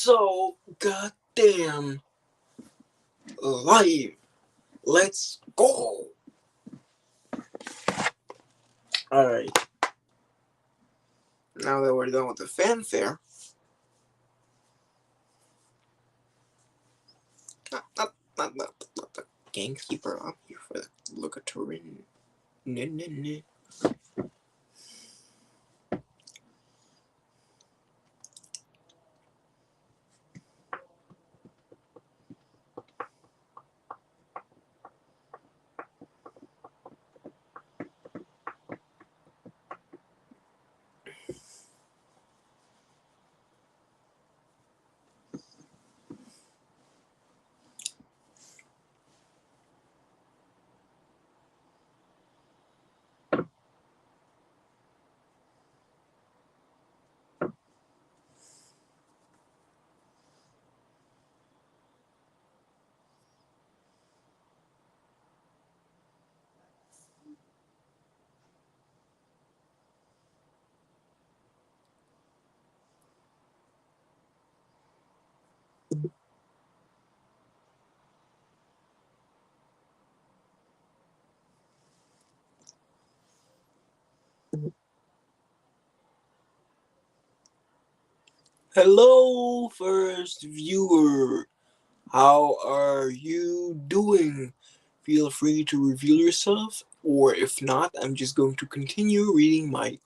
so goddamn live. Let's go. Alright. Now that we're done with the fanfare. Not the gamekeeper. I'm here for the Lucatorin. No. Hello, first viewer. How are you doing? Feel free to reveal yourself, or if not, I'm just going to continue reading my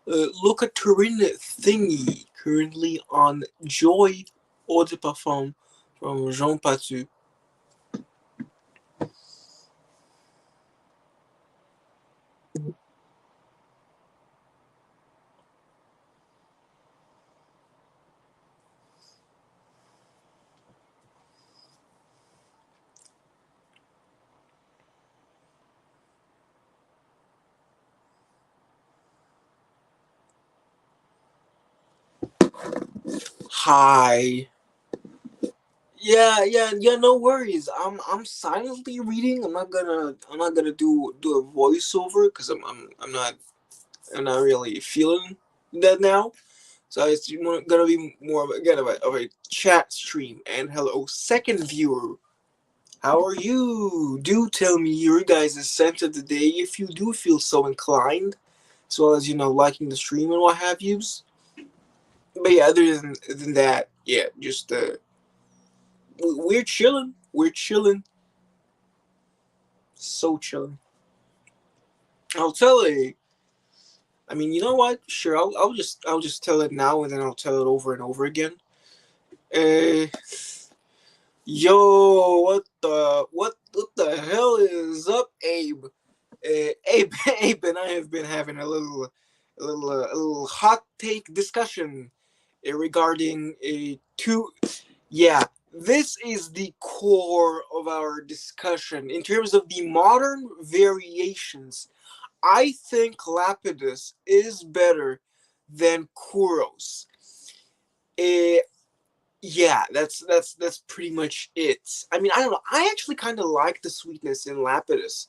Lucatorin thingy, currently on Joy Eau de Parfum from Jean Patu. Hi. Yeah. No worries. I'm silently reading. I'm not gonna do a voiceover because I'm not really feeling that now. So it's gonna be more of a chat stream. And hello, second viewer. How are you? Do tell me your guys' sense of the day if you do feel so inclined, as well as liking the stream and what have yous. But yeah, other than that, yeah, just we're chilling. We're chilling. So chilling. I'll tell it. I mean, you know what? Sure, I'll just tell it now, and then I'll tell it over and over again. Uh, Yo, what the hell is up, Abe? Abe, and I have been having a little hot take discussion regarding a two. Yeah, this is the core of our discussion in terms of the modern variations. I think Lapidus is better than Kuros. Eh, yeah, that's pretty much it. I mean, I don't know. I actually kind of like the sweetness in Lapidus.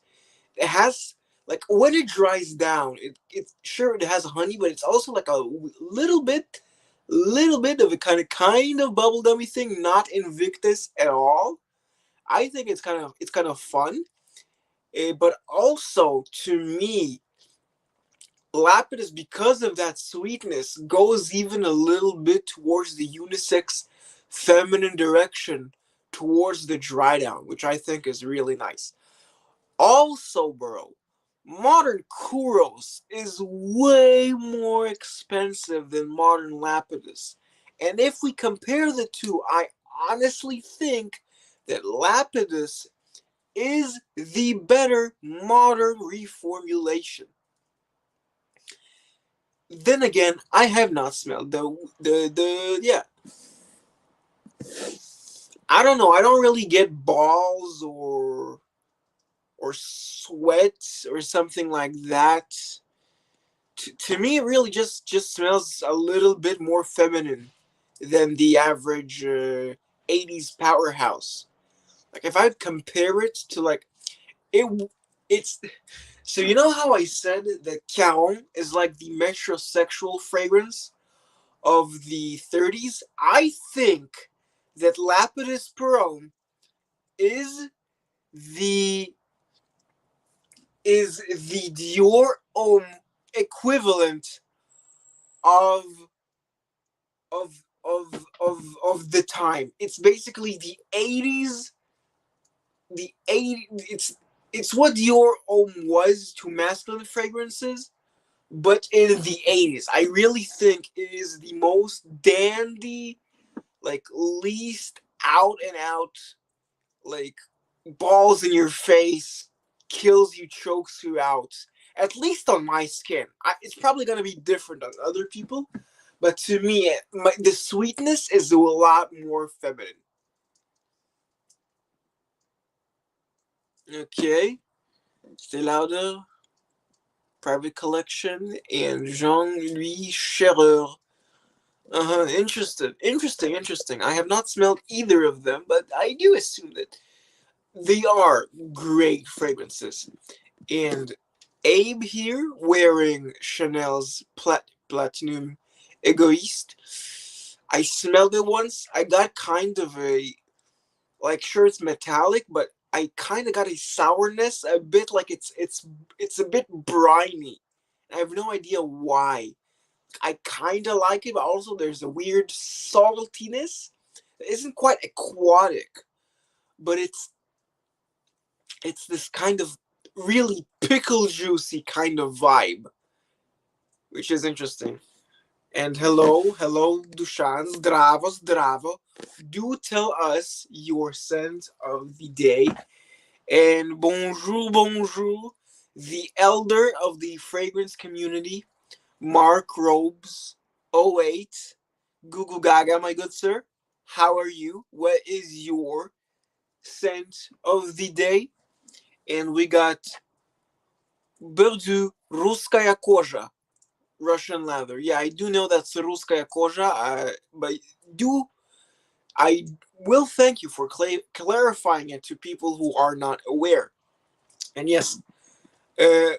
It has, like, when it dries down, it sure it has honey, but it's also like a little bit of a kind of bubblegummy thing, not Invictus at all. I think it's kind of fun, but also to me, Lapidus, because of that sweetness, goes even a little bit towards the unisex feminine direction towards the dry down, which I think is really nice. Also, bro, modern Kuros is way more expensive than modern Lapidus. And if we compare the two, I honestly think that Lapidus is the better modern reformulation. Then again, I have not smelled the yeah. I don't know. I don't really get balls or sweat or something like that. To me, it really just smells a little bit more feminine than the average 80s powerhouse. Like if I'd compare it to like it's so you know how I said that Caron is like the metrosexual fragrance. of the 30s, I think that Lapidus Peron is the the Dior equivalent of of the time. It's basically the 80s. The 80 it's what Dior Homme was to masculine fragrances, but in the 80s. I really think it is the most dandy, like least out and out, like balls in your face, kills you, chokes you out. At least on my skin. It's probably gonna be different on other people, but to me, the sweetness is a lot more feminine. Okay, stay louder. Private collection and Jean-Louis Scherer. Interesting, interesting, interesting. I have not smelled either of them, but I do assume that they are great fragrances. And Abe here, wearing Chanel's Platinum Egoist. I smelled it once. I got kind of a, like, sure it's metallic, but I kind of got a sourness, a bit like it's a bit briny. I have no idea why. I kind of like it, but also there's a weird saltiness. It isn't quite aquatic, but it's this kind of really pickle juicy kind of vibe, which is interesting. And hello, hello, Dushan, zdravo, zdravo. Do tell us your scent of the day. And bonjour, bonjour, the elder of the fragrance community, Mark Robes, '08. Google Gaga, my good sir. How are you? What is your scent of the day? And we got Burdu Ruskaya Koja, Russian leather. Yeah, I do know that's Ruskaya Koja, but do I will thank you for clarifying it to people who are not aware. And yes, uh,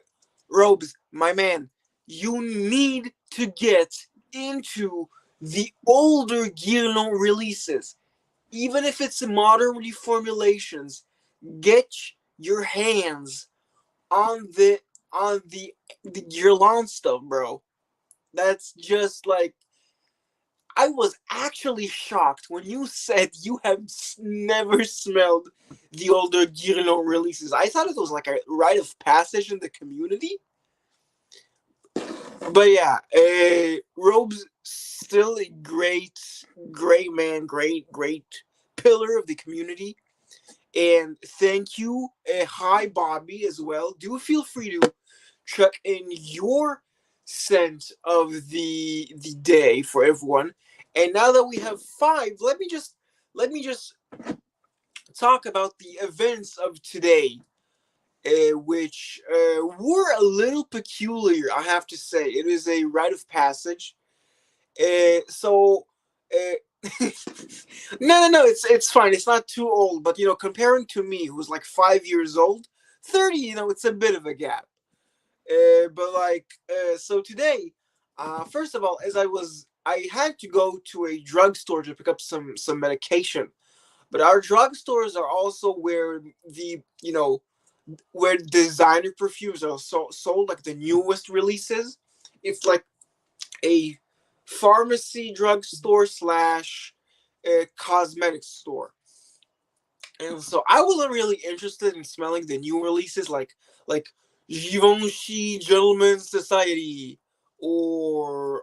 Robes, my man, you need to get into the older Guerlain releases. Even if it's modern reformulations, get your hands on the Guerlain stuff, bro. That's just like, I was actually shocked when you said you have never smelled the older Guerlain releases. I thought it was like a rite of passage in the community. But yeah, Robe's still a great man, great pillar of the community. And thank you, hi Bobby as well. Do feel free to chuck in your scent of the day for everyone. And now that we have five, let me just talk about the events of today, which were a little peculiar. I have to say, it is a rite of passage. So. No, it's fine. It's not too old, but comparing to me, who's like 5 years old, 30, it's a bit of a gap. But like, so today, first of all, I had to go to a drugstore to pick up some medication. But our drugstores are also where where designer perfumes are sold, like the newest releases. It's like a pharmacy drugstore slash cosmetics store. And so I wasn't really interested in smelling the new releases, like Givenchy Gentlemen's Society, or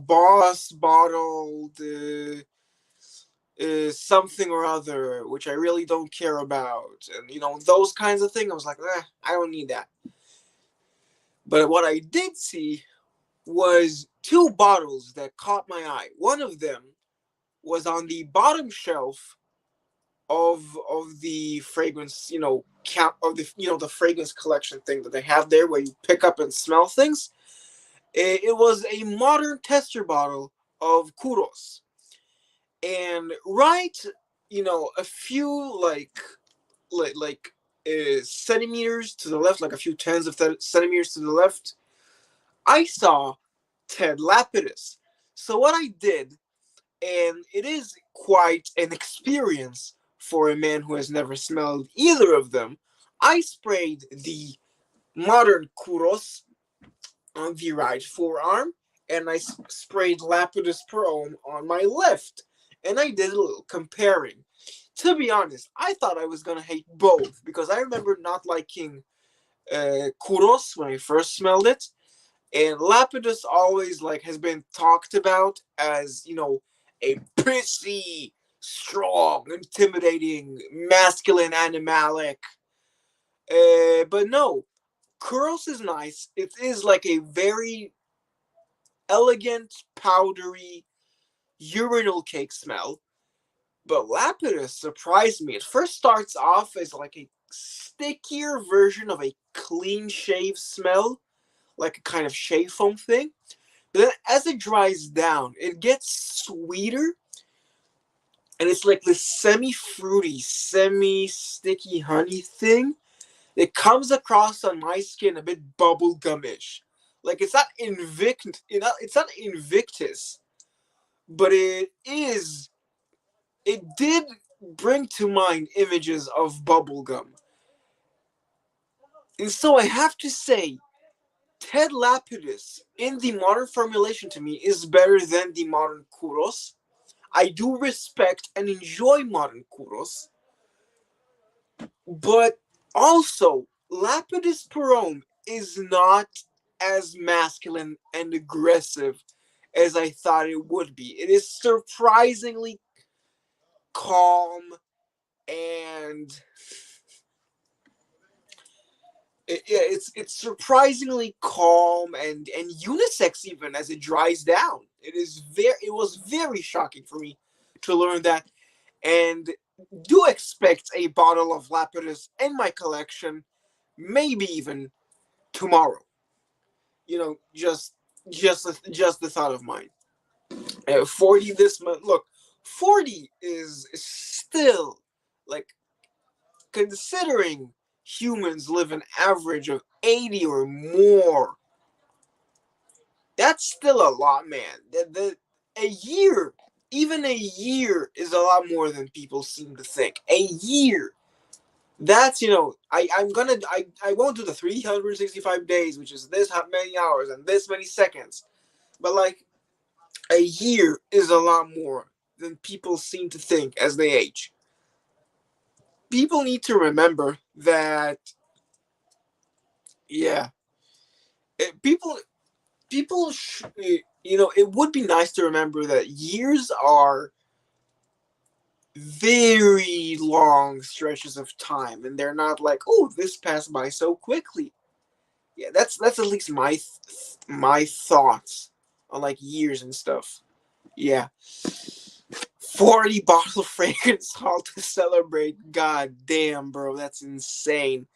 Boss bottled something or other, which I really don't care about, and those kinds of things. I was like, I don't need that. But what I did see was two bottles that caught my eye. One of them was on the bottom shelf of the fragrance, count of the fragrance collection thing that they have there, where you pick up and smell things. It was a modern tester bottle of Kuros, and right, a few centimeters to the left, like a few tens of centimeters to the left, I saw Ted Lapidus. So what I did, and it is quite an experience for a man who has never smelled either of them, I sprayed the modern Kuros on the right forearm, and I sprayed Lapidus Pro on my left, and I did a little comparing. To be honest, I thought I was gonna hate both because I remember not liking Kuros when I first smelled it, and Lapidus always like has been talked about as a pissy, strong, intimidating, masculine, animalic. But no, Kuros is nice. It is like a very elegant, powdery, urinal cake smell. But Lapidus surprised me. It first starts off as like a stickier version of a clean shave smell, like a kind of shave foam thing. But then as it dries down, it gets sweeter, and it's like this semi-fruity, semi-sticky honey thing. It comes across on my skin a bit bubblegumish. Like it's not Invictus, but it did bring to mind images of bubblegum. And so I have to say, Ted Lapidus in the modern formulation to me is better than the modern Kuros. I do respect and enjoy modern Kuros, but also Lapidus Perome is not as masculine and aggressive as I thought it would be. It is surprisingly calm and it's surprisingly calm and unisex even as it dries down. It was very shocking for me to learn that, and do expect a bottle of Lapidus in my collection, maybe even tomorrow. Just the thought of mine. 40 this month. Look, 40 is still like, considering humans live an average of 80 or more. That's still a lot, man. A year, even a year, is a lot more than people seem to think. A year. That's I won't do the 365 days, which is this many hours and this many seconds, but like a year is a lot more than people seem to think as they age. People need to remember that, yeah, people it would be nice to remember that years are very long stretches of time, and they're not like, oh, this passed by so quickly. Yeah, that's at least my thoughts on like years and stuff. Yeah, 40 bottle fragrance haul to celebrate. God damn, bro, that's insane.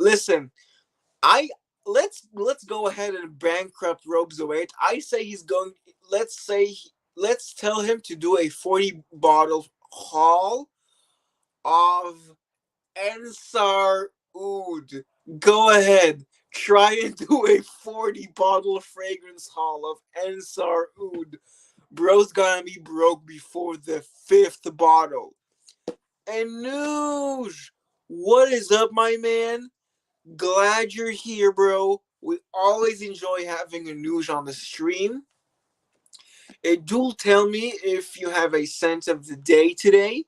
Listen, I let's go ahead and bankrupt Robes Await. I say he's going. Let's tell him to do a 40 bottle haul of Ensar Oud. Go ahead, try and do a 40 bottle fragrance haul of Ensar Oud. Bro's gonna be broke before the fifth bottle. And Noosh, what is up, my man? Glad you're here, bro. We always enjoy having a Noosh on the stream. Do tell me if you have a sense of the day today.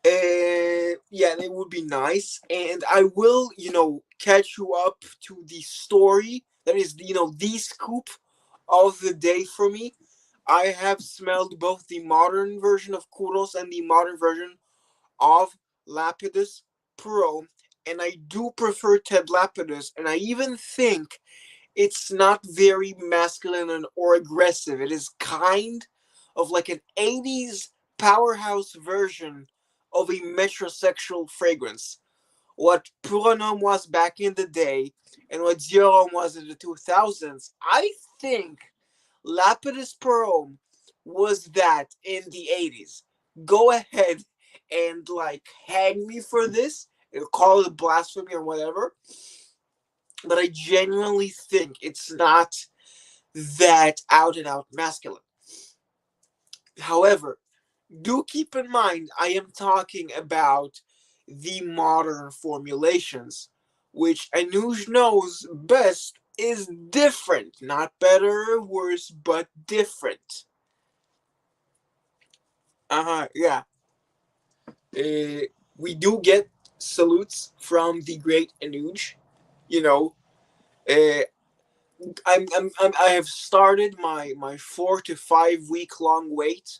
Yeah, it would be nice. And I will, catch you up to the story that is, the scoop of the day for me. I have smelled both the modern version of Kuros and the modern version of Lapidus Pro, and I do prefer Ted Lapidus, and I even think it's not very masculine or aggressive. It is kind of like an 80s powerhouse version of a metrosexual fragrance. What Pronom was back in the day and what Dior was in the 2000s, I think Lapidus Pro was that in the 80s. Go ahead and like hang me for this, and call it blasphemy or whatever, but I genuinely think it's not that out and out masculine. However, do keep in mind I am talking about the modern formulations, which Anuj knows best is different. Not better or worse, but different. Yeah. Uh, we do get salutes from the great Anuj. You know, uh, I have started my 4 to 5 week long wait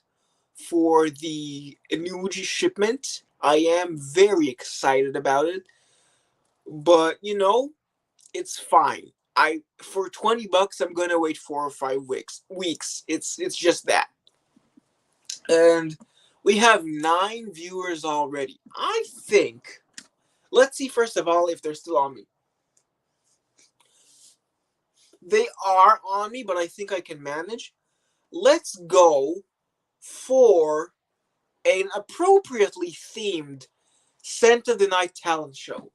for the Anuj shipment. I am very excited about it, but it's fine. I For $20, I'm gonna wait 4 or 5 weeks. It's just that, and we have 9 viewers already. I think. Let's see first of all if they're still on me. They are on me, but I think I can manage. Let's go for an appropriately themed Scent of the Night talent show.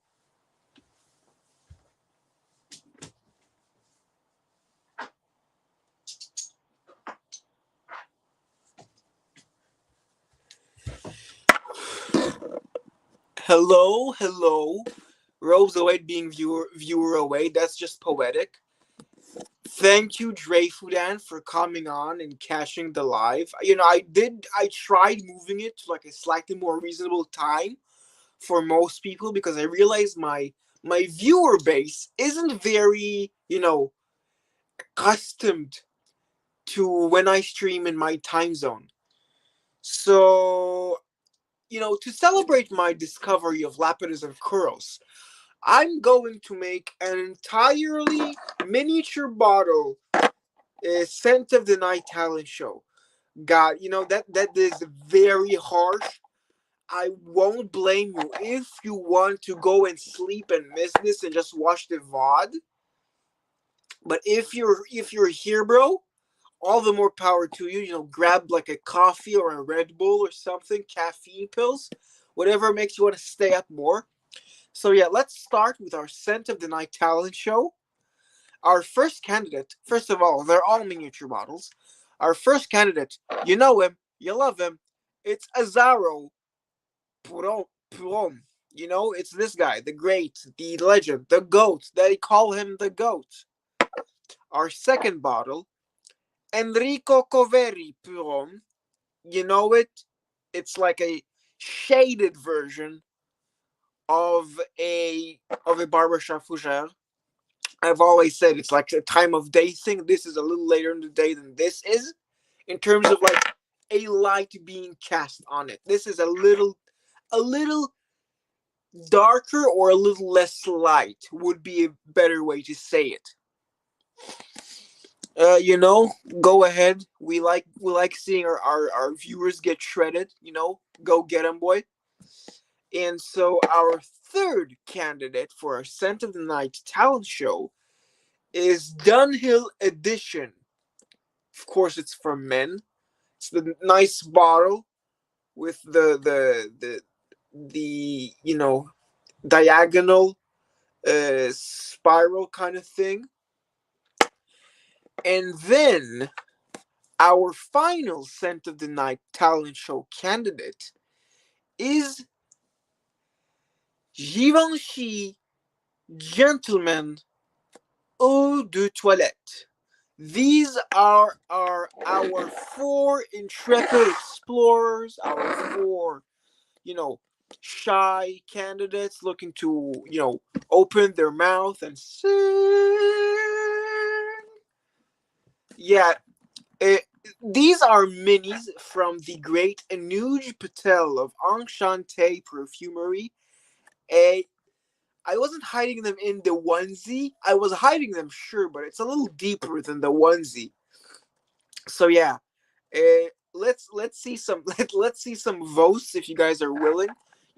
Hello, hello. Rose away being viewer away. That's just poetic. Thank you, Dre Fudan, for coming on and catching the live. I tried moving it to like a slightly more reasonable time for most people because I realized my viewer base isn't very, accustomed to when I stream in my time zone. So, to celebrate my discovery of Lapidus and Kuros, I'm going to make an entirely miniature bottle Scent of the Night talent show. God, that is very harsh. I won't blame you if you want to go and sleep and miss this and just watch the VOD. But if you're here, bro, all the more power to you. Grab like a coffee or a Red Bull or something, caffeine pills, whatever makes you want to stay up more. So yeah, let's start with our Scent of the Night talent show. Our first candidate, first of all, they're all miniature models. Our first candidate, you know him, you love him. It's Azaro Puron. It's this guy, the great, the legend, the goat. They call him the goat. Our second bottle, Enrico Coveri Puron. You know it? It's like a shaded version of a barbershop fougere. I've always said it's like a time of day thing. This is a little later in the day than this is, in terms of like a light being cast on it. This is a little darker or a little less light would be a better way to say it. Go ahead. We like seeing our viewers get shredded. Go get them, boy. And so our third candidate for our Scent of the Night talent show is Dunhill Edition. Of course, it's for men. It's the nice bottle with the diagonal spiral kind of thing. And then our final Scent of the Night talent show candidate is Givenchy Gentleman Eau de Toilette. These are our four intrepid explorers, our four, shy candidates looking to, open their mouth and sing. Yeah, uh, these are minis from the great Anuj Patel of Enchante Perfumery. A I wasn't hiding them in the onesie. I was hiding them, sure, but it's a little deeper than the onesie. So yeah, let's see some let's see some votes if you guys are willing.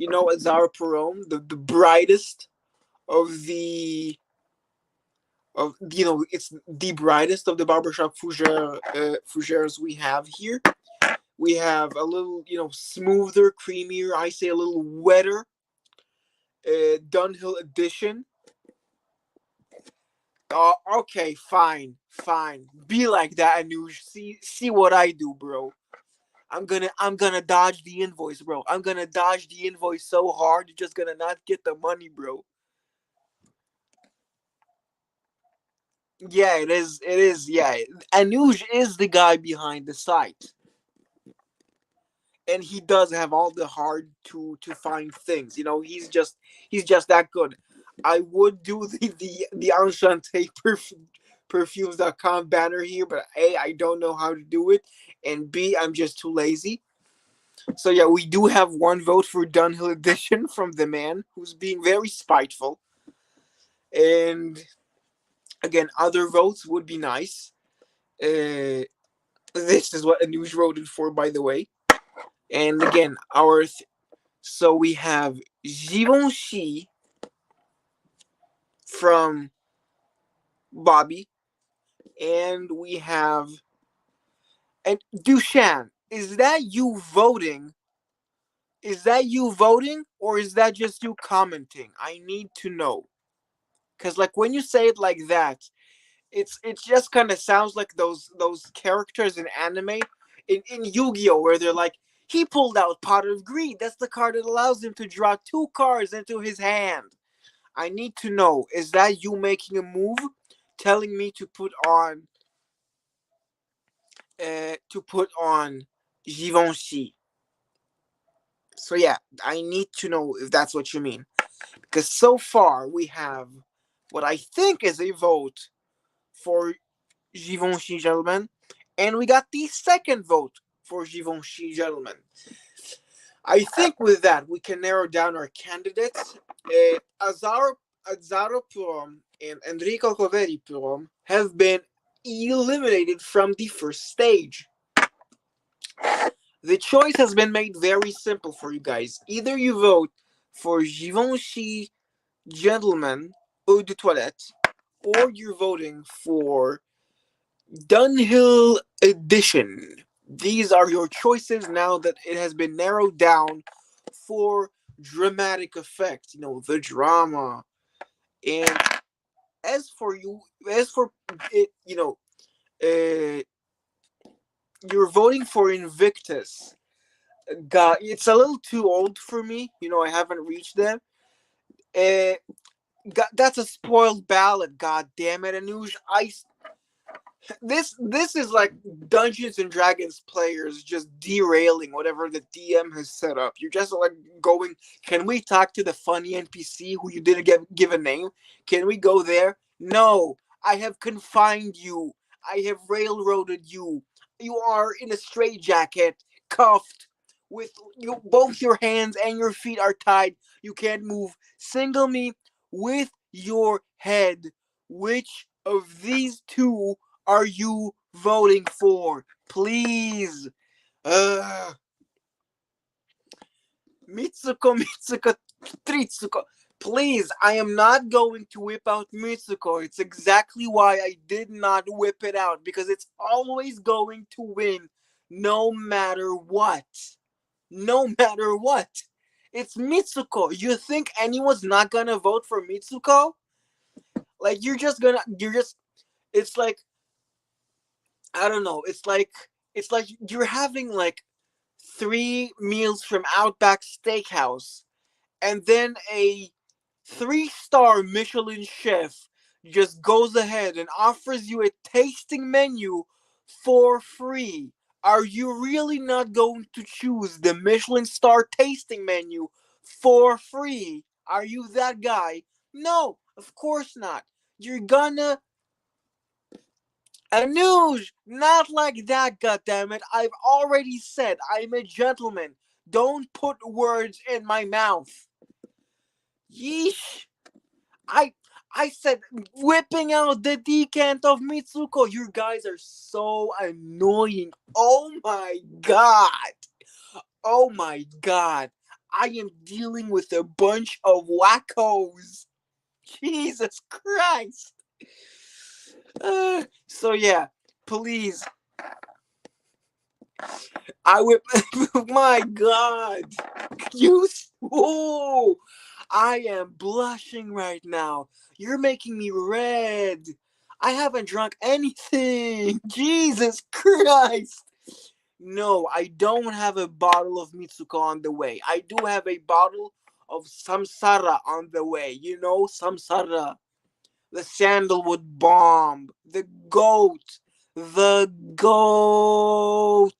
Azar Peron, the brightest of the it's the brightest of the barbershop fougères we have here. We have a little smoother, creamier. I say a little wetter. Dunhill edition. Oh, okay, fine, fine. Be like that, Anuj. See what I do, bro. I'm gonna dodge the invoice, bro. I'm gonna dodge the invoice so hard you're just gonna not get the money, bro. Yeah, it is. It is. Yeah, Anuj is the guy behind the site, and he does have all the hard to find things. He's just that good. I would do the Enchante perfumes.com banner here, but A, I don't know how to do it, and B, I'm just too lazy. So yeah, we do have one vote for Dunhill Edition from the man who's being very spiteful. And again, other votes would be nice. This is what Anuj voted for, by the way. And again, so we have Givenchy from Bobby, and we have and Dushan. Is that you voting, or is that just you commenting? I need to know. Cause like when you say it like that, it just kind of sounds like those characters in anime in Yu-Gi-Oh, where they're like, he pulled out Pot of Greed. That's the card that allows him to draw two cards into his hand. I need to know, is that you making a move, telling me to put on Givenchy? So yeah, I need to know if that's what you mean. Because so far we have what I think is a vote for Givenchy, gentlemen, and we got the second vote for Givenchy, gentlemen. I think with that we can narrow down our candidates. Azaro Purom and Enrico Coveri Purom have been eliminated from the first stage. The choice has been made very simple for you guys. Either you vote for Givenchy Gentleman Eau de Toilette, or you're voting for Dunhill Edition. These are your choices now that it has been narrowed down for dramatic effect. The drama. And as for you, as for it, uh, you're voting for Invictus. God, it's a little too old for me. I haven't reached them. Uh, that's a spoiled ballad. God damn it, Anuj. This is like Dungeons and Dragons players just derailing whatever the DM has set up. You're just like going, can we talk to the funny NPC who you didn't give a name? Can we go there? No, I have confined you. I have railroaded you. You are in a straitjacket, cuffed, with both your hands and your feet are tied. You can't move. Single me with your head. Which of these two are you voting for? Please. Uh, Mitsuko, Tritsuko. Please, I am not going to whip out Mitsuko. It's exactly why I did not whip it out, because it's always going to win no matter what. No matter what. It's Mitsuko. You think anyone's not gonna vote for Mitsuko? Like, it's like, I don't know. It's like you're having like three meals from Outback Steakhouse, and then a three-star Michelin chef just goes ahead and offers you a tasting menu for free. Are you really not going to choose the Michelin star tasting menu for free? Are you that guy? No, of course not. You're gonna Anuj, not like that, goddammit. I've already said I'm a gentleman. Don't put words in my mouth. Yeesh. I I said whipping out the decant of Mitsuko. You guys are so annoying. Oh my god. Oh my god. I am dealing with a bunch of wackos. Jesus Christ. So yeah, please. I whip. My God, you. Oh, I am blushing right now. You're making me red. I haven't drunk anything. Jesus Christ. No, I don't have a bottle of Mitsuko on the way. I do have a bottle of Samsara on the way. You know, Samsara. The sandalwood bomb. The goat. The goat.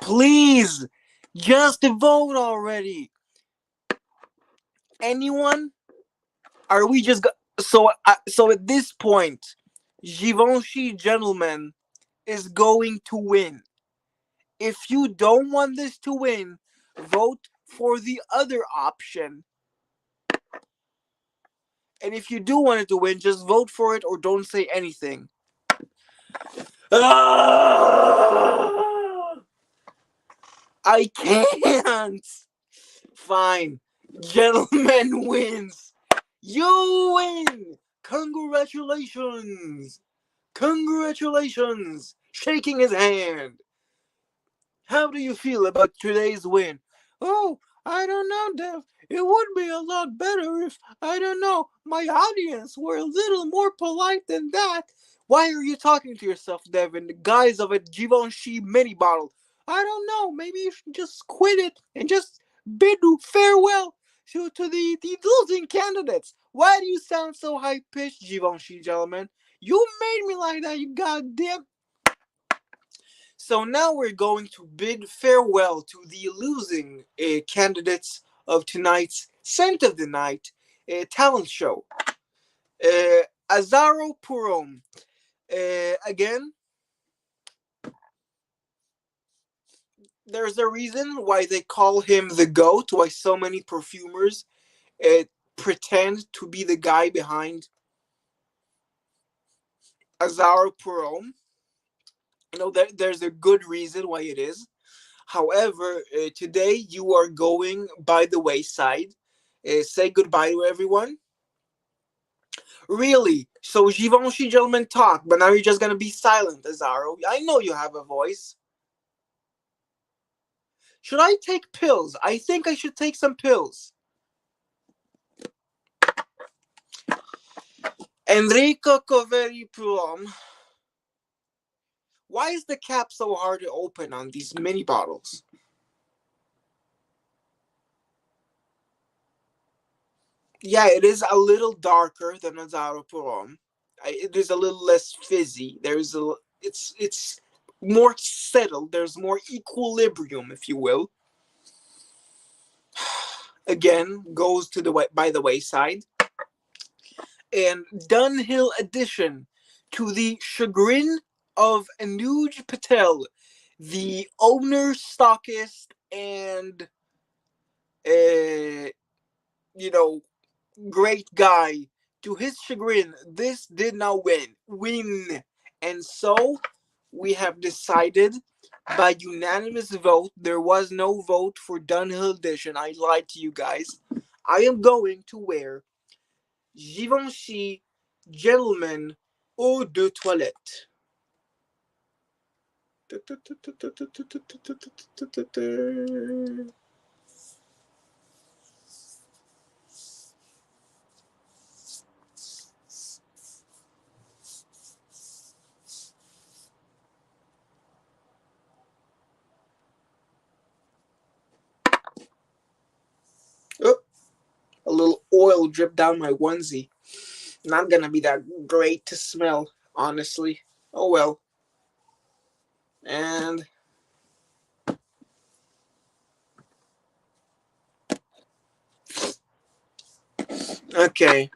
Please, just vote already. Anyone? Are we just so at this point, Givenchy gentleman is going to win. If you don't want this to win, vote for the other option. And if you do want it to win, just vote for it or don't say anything. Ah! I can't. Fine. Gentleman wins. You win. Congratulations. Congratulations. Shaking his hand. How do you feel about today's win? Oh, I don't know, Dev. It would be a lot better if, I don't know, my audience were a little more polite than that. Why are you talking to yourself, Dev, in the guise of a Givenchy mini bottle? I don't know. Maybe you should just quit it and just bid farewell to the losing candidates. Why do you sound so high pitched, Givenchy gentlemen? You made me like that, you goddamn. So now we're going to bid farewell to the losing candidates of tonight's Scent of the Night talent show. Azaro Purom. Again, there's a reason why they call him the GOAT, why so many perfumers pretend to be the guy behind Azaro Purom. You know, there's a good reason why it is. However, today you are going by the wayside. Say goodbye to everyone. Really? So Givenchy gentlemen talk, but now you're just gonna be silent, Azaro. I know you have a voice. Should I take pills? I think I should take some pills. Enrico Coveri Plum. Why is the cap so hard to open on these mini bottles? Yeah, it is a little darker than Azaro Plum. It is a little less fizzy. It's more settled. There's more equilibrium, if you will. Again, goes to the by the wayside. And Dunhill addition to the chagrin of Anuj Patel, the owner, stockist, and you know, great guy. To his chagrin, this did not win, and so we have decided by unanimous vote. There was no vote for Dunhill edition. I lied to you guys. I am going to wear Givenchy Gentleman Eau de Toilette. Oh, a little oil dripped down my onesie. Not gonna be that great to smell, honestly. Oh well. And okay.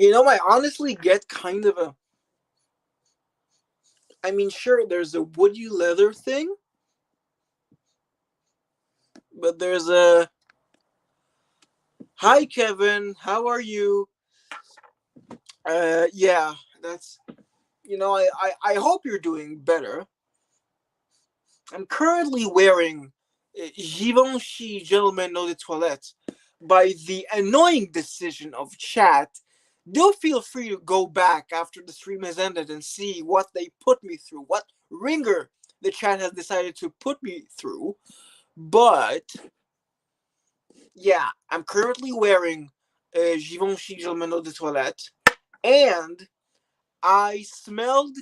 I honestly get kind of a. I mean, sure, there's a woody leather thing, but there's a. Hi, Kevin. How are you? Yeah, that's. I hope you're doing better. I'm currently wearing Givenchy Gentleman Eau de Toilette. By the annoying decision of chat, do feel free to go back after the stream has ended and see what they put me through, what ringer the chat has decided to put me through. But yeah, I'm currently wearing Givenchy Gentleman Eau de Toilette, and I smelled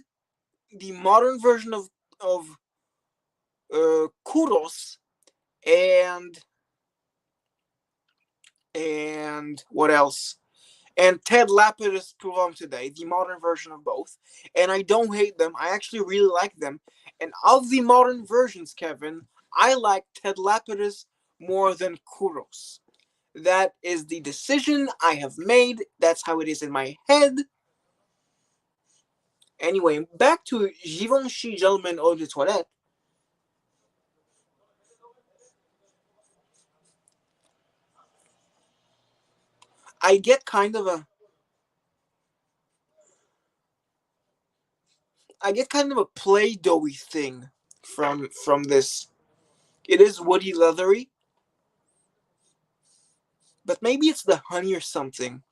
the modern version of Kuros and what else? And Ted Lapidus Provum today, the modern version of both. And I don't hate them. I actually really like them. And of the modern versions, Kevin, I like Ted Lapidus more than Kuros. That is the decision I have made. That's how it is in my head. Anyway, back to Givenchy Gentleman Eau de Toilette. I get kind of a Play-Doh-y thing from this. It is woody leathery, but maybe it's the honey or something.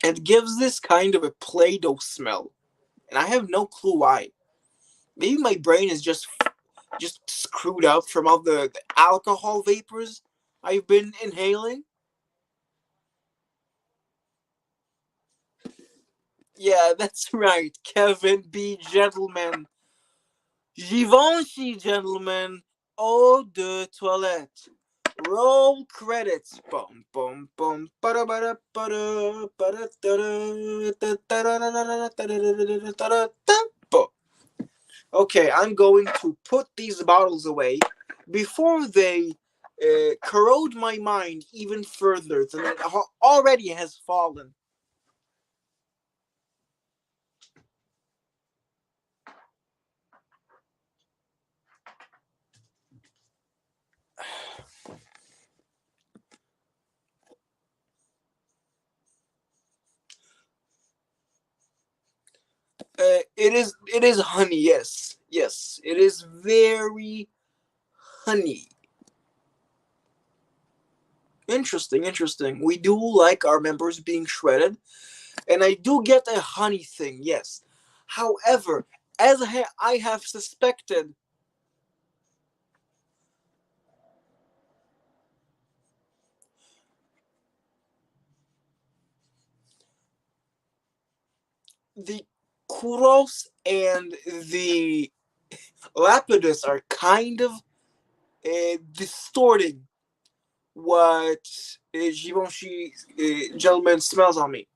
It gives this kind of a Play-Doh smell, and I have no clue why. Maybe my brain is just screwed up from all the alcohol vapors I've been inhaling. Yeah, that's right, Kevin B. Gentleman. Givenchy Gentleman Eau de Toilette. Roll credits. Boom, boom, boom. Okay, I'm going to put these bottles away before they corrode my mind even further than it already has fallen. It is honey. Yes, yes, it is very honey. Interesting, interesting. We do like our members being shredded, and I do get a honey thing. Yes, however, as I have suspected, the Kuros and the Lapidus are kind of distorting what Givenchy Gentleman smells on me.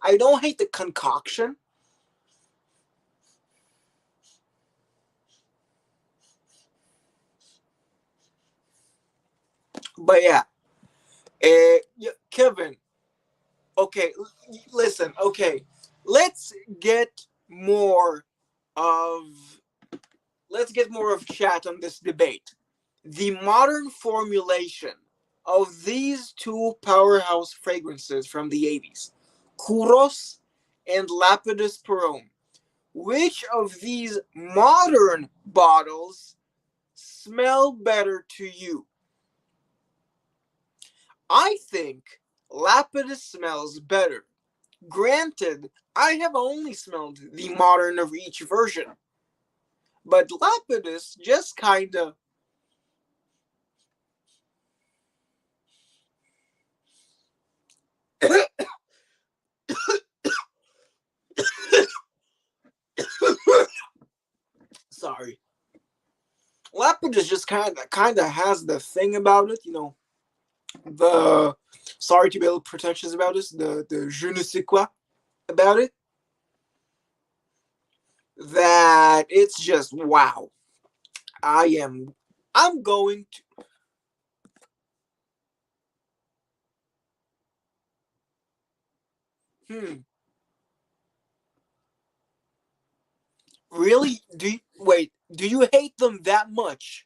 I don't hate the concoction, but yeah, Kevin. Okay, listen. Okay, let's get more of chat on this debate. The modern formulation of these two powerhouse fragrances from the 80s, Kuros and Lapidus Perone. Which of these modern bottles smell better to you? I think Lapidus smells better. Granted, I have only smelled the modern of each version, but Lapidus just kinda. Sorry. Lapidus just kinda has the thing about it, the sorry to be a little pretentious about this, the je ne sais quoi about it, that it's just wow. I am I'm going to really do you hate them that much?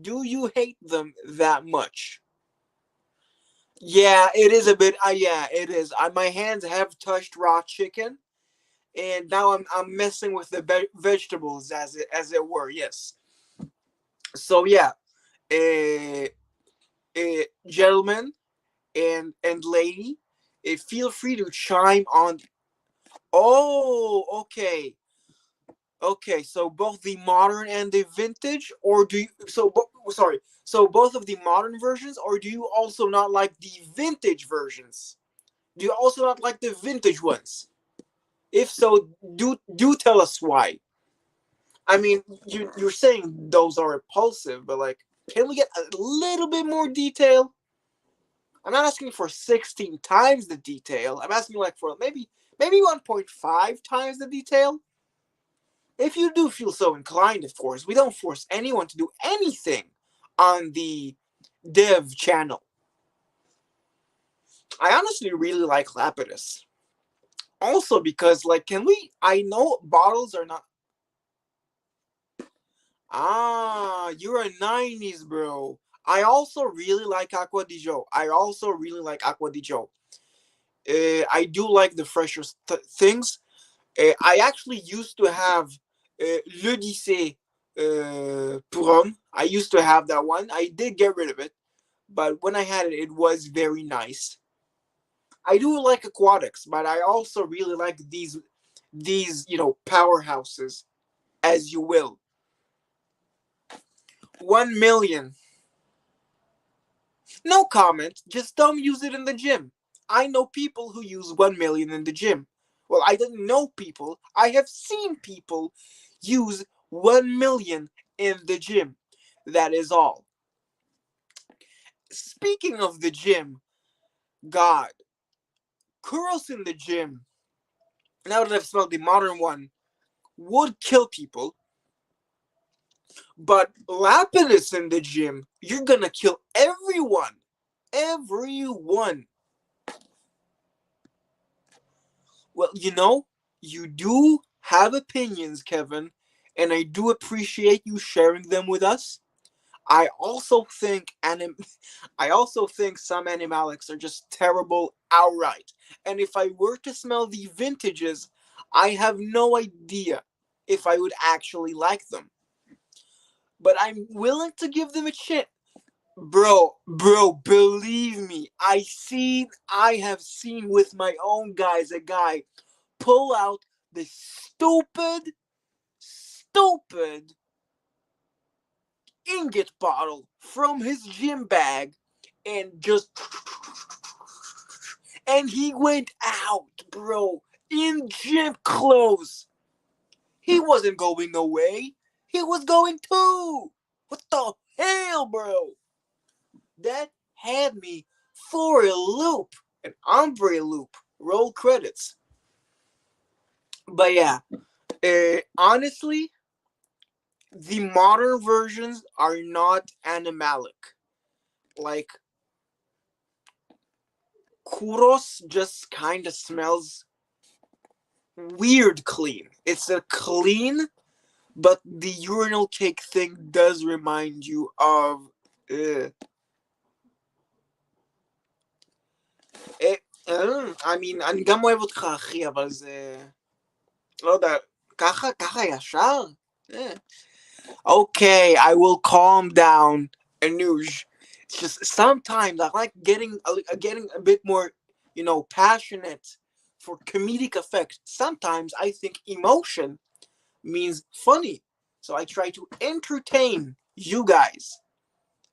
Do you hate them that much? Yeah, it is a bit yeah, it is. My hands have touched raw chicken and now I'm messing with the vegetables as it were. Yes. So yeah, uh, gentlemen and lady, feel free to chime on. Oh, okay, okay. So both the modern and the vintage, or do you? Sorry. So both of the modern versions, or do you also not like the vintage versions? Do you also not like the vintage ones? If so, do tell us why. I mean, you're saying those are repulsive, but like, can we get a little bit more detail? I'm not asking for 16 times the detail. I'm asking like for maybe 1.5 times the detail. If you do feel so inclined, of course. We don't force anyone to do anything on the dev channel. I honestly really like Lapidus. Also because like can we I know bottles are not. Ah, you're a 90s bro. I also really like Aqua di Gio. I also really like Aqua di Gio. I do like the fresher things. I actually used to have Le Lycée Prom. I used to have that one. I did get rid of it, but when I had it, it was very nice. I do like aquatics, but I also really like these powerhouses, as you will. 1 million. No comment. Just don't use it in the gym. I know people who use 1 million in the gym. Well, I didn't know people. I have seen people use 1 million in the gym. That is all. Speaking of the gym, God, curls in the gym, now that I've smelled the modern one, would kill people. But Lapidus in the gym, you're gonna kill everyone. Everyone. Well, you do have opinions, Kevin, and I do appreciate you sharing them with us. I also think I also think some animalics are just terrible outright. And if I were to smell the vintages, I have no idea if I would actually like them. But I'm willing to give them a chance. Bro, believe me, I have seen with my own guys a guy pull out the stupid ingot bottle from his gym bag and just. And he went out, bro, in gym clothes. He wasn't going away. He was going too. What the hell, bro? That had me for a loop. An ombre loop. Roll credits. But yeah, honestly, the modern versions are not animalic. Like, Kuros just kind of smells weird clean. It's a clean, but the urinal cake thing does remind you of. I mean, אני גם אוהב אותך אחי, אבל זה... לא יודע, ככה ישר? Okay, I will calm down, Anuj. just sometimes I like getting a bit more, passionate for comedic effect. Sometimes I think emotion means funny, so I try to entertain you guys.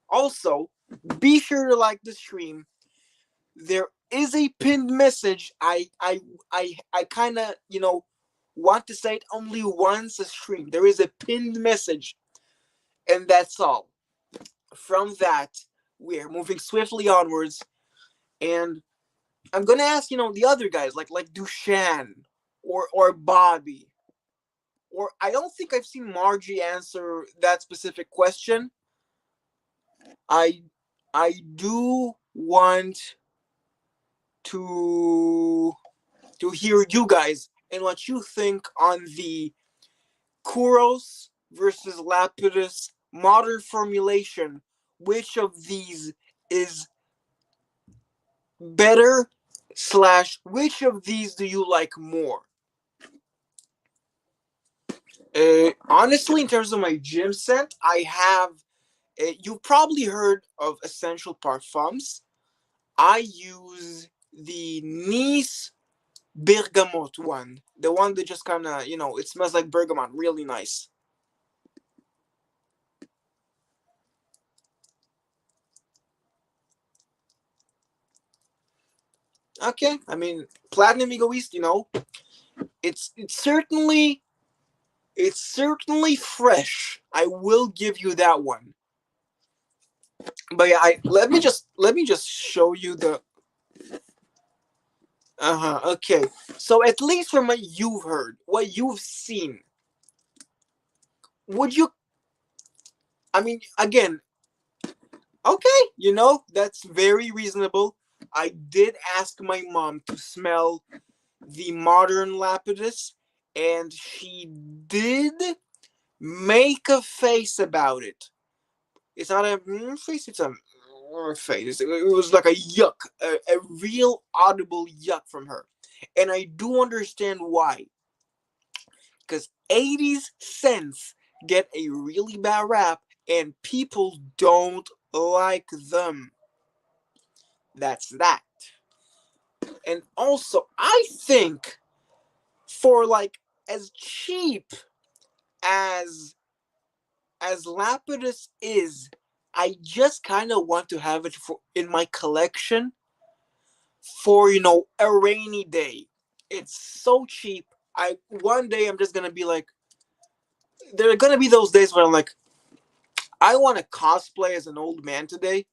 Also, be sure to like the stream. There is a pinned message. I kind of want to say it only once a stream. There is a pinned message, and that's all. From that, we're moving swiftly onwards, and I'm gonna ask the other guys like Dushan or Bobby, or I don't think I've seen Margie answer that specific question. I I do want to hear you guys and what you think on the Kuros versus Lapidus modern formulation. Which of these is better, slash which of these do you like more? Honestly, in terms of my gym scent, I have. You've probably heard of Essential Parfums. I use the Nice Bergamot one, the one that just kind of it smells like bergamot, really nice. Okay, I mean Platinum Egoist, it's certainly fresh. I will give you that one. But yeah, I let me just show you the. Uh-huh. Okay. So at least from what you've heard, what you've seen, would you I mean again, okay, that's very reasonable. I did ask my mom to smell the modern Lapidus, and she did make a face about it. It's not a face, it's a face. It was like a yuck, a real audible yuck from her. And I do understand why. Because 80s scents get a really bad rap, and people don't like them. That's that. And also, I think for like as cheap as Lapidus is, I just kind of want to have it for in my collection for a rainy day. It's so cheap. I One day I'm just gonna be like, there are gonna be those days where I'm like, I want to cosplay as an old man today.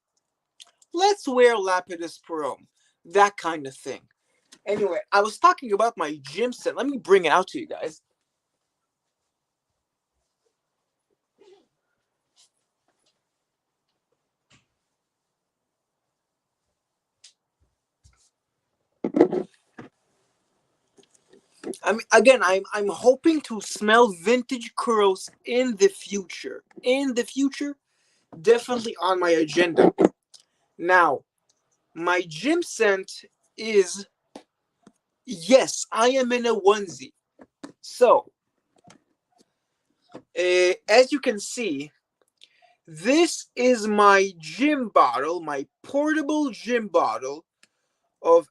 Let's wear Lapidus Perum, that kind of thing. Anyway, I was talking about my gym set. Let me bring it out to you guys. I mean, again, I'm hoping to smell vintage Kuros in the future. In the future, definitely on my agenda. Now, my gym scent is, yes, I am in a onesie. So, as you can see, this is my gym bottle, my portable gym bottle of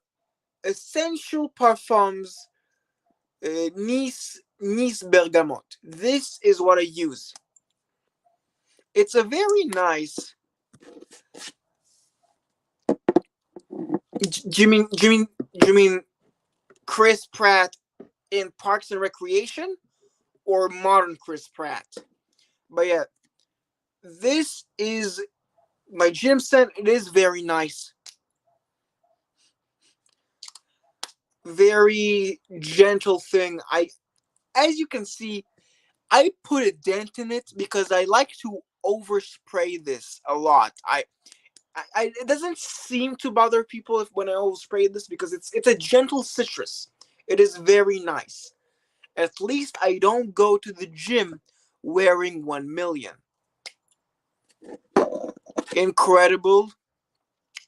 Essential Parfums Nice Bergamot. This is what I use. It's a very nice. Do you mean Chris Pratt in Parks and Recreation, or modern Chris Pratt? But yeah, this is my gym scent. It is very nice, very gentle thing. As you can see, I put a dent in it because I like to overspray this a lot. It doesn't seem to bother people when I overspray this because it's a gentle citrus. It is very nice. At least I don't go to the gym wearing 1 million. Incredible,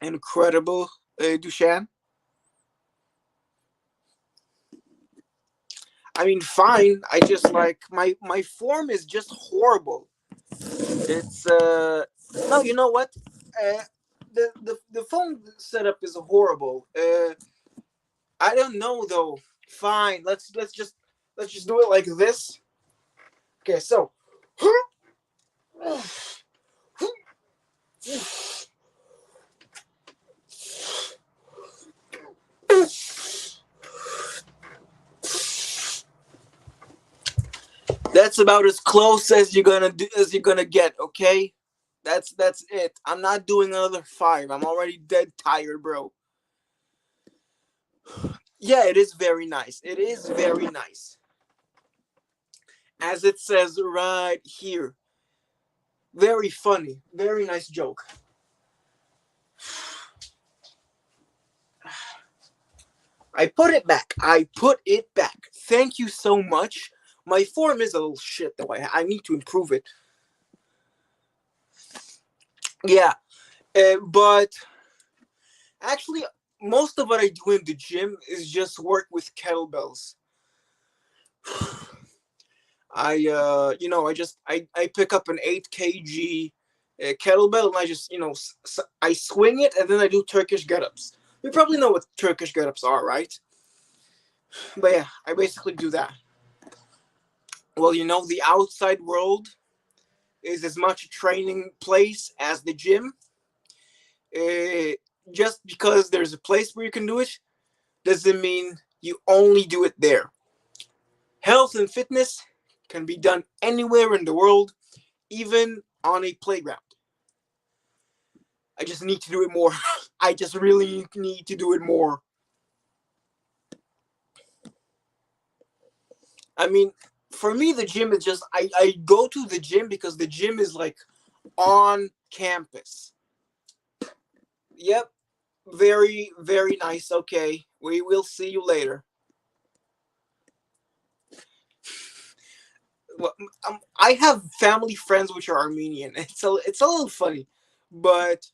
incredible, Dushan. I mean, fine. I just like my form is just horrible. It's no, you know what? the phone setup is horrible. I don't know though. Fine, let's just do it like this. Okay, so that's about as close as you're gonna get. Okay, that's it. I'm not doing another five. I'm already dead tired, bro. Yeah, it is very nice. It is very nice, as it says right here. Very funny. Very nice joke. I put it back. I put it back. Thank you so much. My form is a little shit though. I need to improve it. Yeah, but actually, most of what I do in the gym is just work with kettlebells. I pick up an 8 kg kettlebell and I just I swing it and then I do Turkish get-ups. You probably know what Turkish get-ups are, right? But yeah, I basically do that. Well, the outside world is as much a training place as the gym. Uh, just because there's a place where you can do it doesn't mean you only do it there. Health and fitness can be done anywhere in the world, even on a playground. I just need to do it more. I just really need to do it more. I mean, for me, the gym is just, I go to the gym because the gym is like on campus. Yep, very, very nice. Okay, we will see you later. Well, I have family friends which are Armenian. It's a little funny, but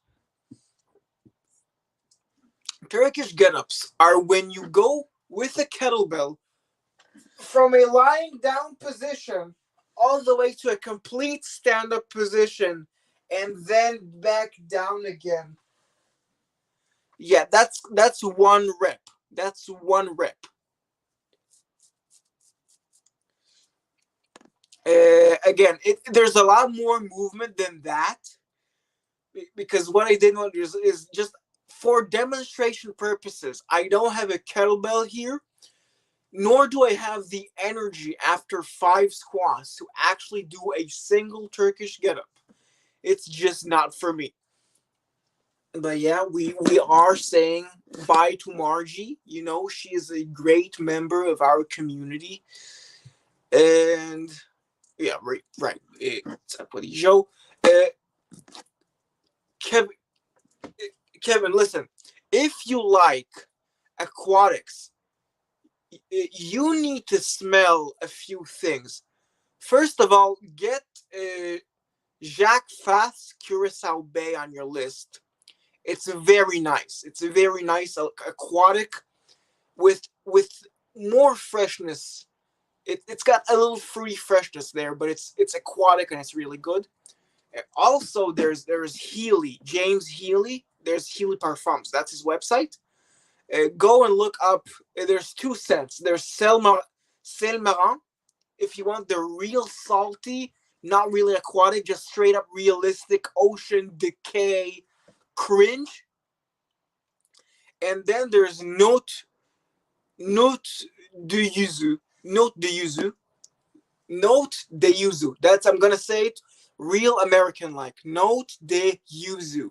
Turkish get-ups are when you go with a kettlebell from a lying down position all the way to a complete stand-up position and then back down again. Yeah, that's one rep. That's one rep. Again, there's a lot more movement than that because what I did want is just for demonstration purposes. I don't have a kettlebell here, nor do I have the energy after 5 squats to actually do a single Turkish get-up. It's just not for me. But yeah, we are saying bye to Margie. She is a great member of our community. And yeah, right. It's up with Joe. Kevin, Kevin, listen. If you like aquatics, you need to smell a few things. First of all, get Jacques Fath's Curacao Bay on your list. It's very nice. It's a very nice aquatic with more freshness. It's got a little fruity freshness there, but it's aquatic and it's really good. Also, there's Healy, James Healy. There's Healy Parfums. That's his website. Go and look up. There's two scents. There's Sel Marin, if you want the real salty, not really aquatic, just straight up realistic ocean decay cringe. And then there's Note de Yuzu. Note de Yuzu. Note de Yuzu. That's, I'm gonna say it real American like. Note de Yuzu.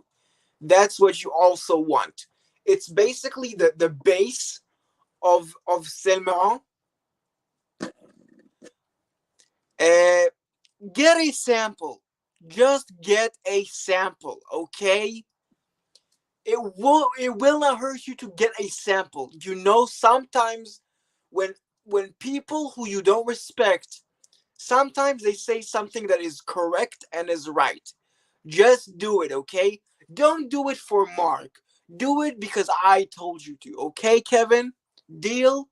That's what you also want. It's basically the base of Saint Laurent. Uh, get a sample. Just get a sample, okay? It will not hurt you to get a sample. Sometimes when people who you don't respect, sometimes they say something that is correct and is right. Just do it, okay? Don't do it for Mark. Do it because I told you to, okay, Kevin? Deal?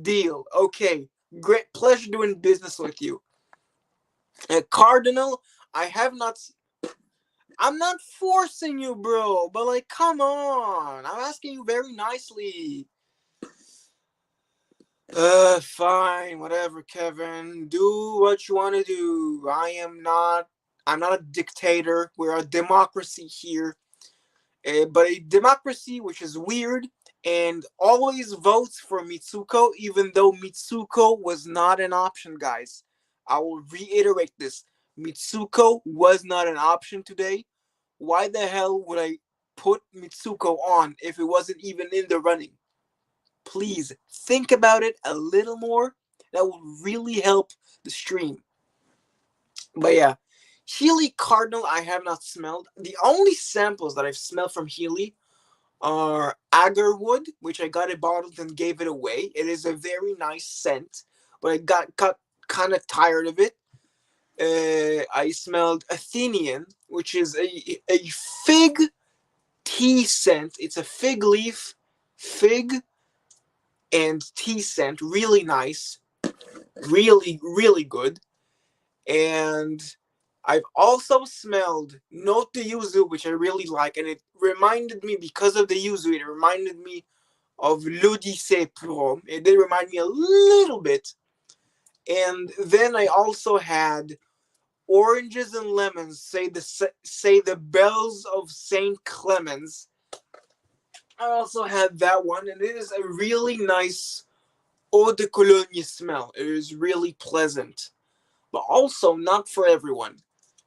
Deal. Okay. Great pleasure doing business with you. Cardinal, I have not I'm not forcing you, bro, but like, come on. I'm asking you very nicely. Fine, whatever, Kevin. Do what you want to do. I'm not a dictator. We're a democracy here. But a democracy which is weird and always votes for Mitsuko, even though Mitsuko was not an option, guys. I will reiterate this. Mitsuko was not an option today. Why the hell would I put Mitsuko on if it wasn't even in the running? Please think about it a little more. That will really help the stream. But yeah, Healy Cardinal I have not smelled. The only samples that I've smelled from Healy are Agarwood, which I got it bottled and gave it away. It is a very nice scent, but I got kind of tired of it. I smelled Athenian, which is a fig tea scent. It's a fig leaf, fig, and tea scent. Really nice. Really, really good. And I've also smelled Note de Yuzu, which I really like, and it reminded me, because of the yuzu, it reminded me of l'Odyssée Pro. It did remind me a little bit. And then I also had Oranges and Lemons, say the Bells of Saint Clemens. I also had that one, and it is a really nice eau de cologne smell. It is really pleasant, but also not for everyone.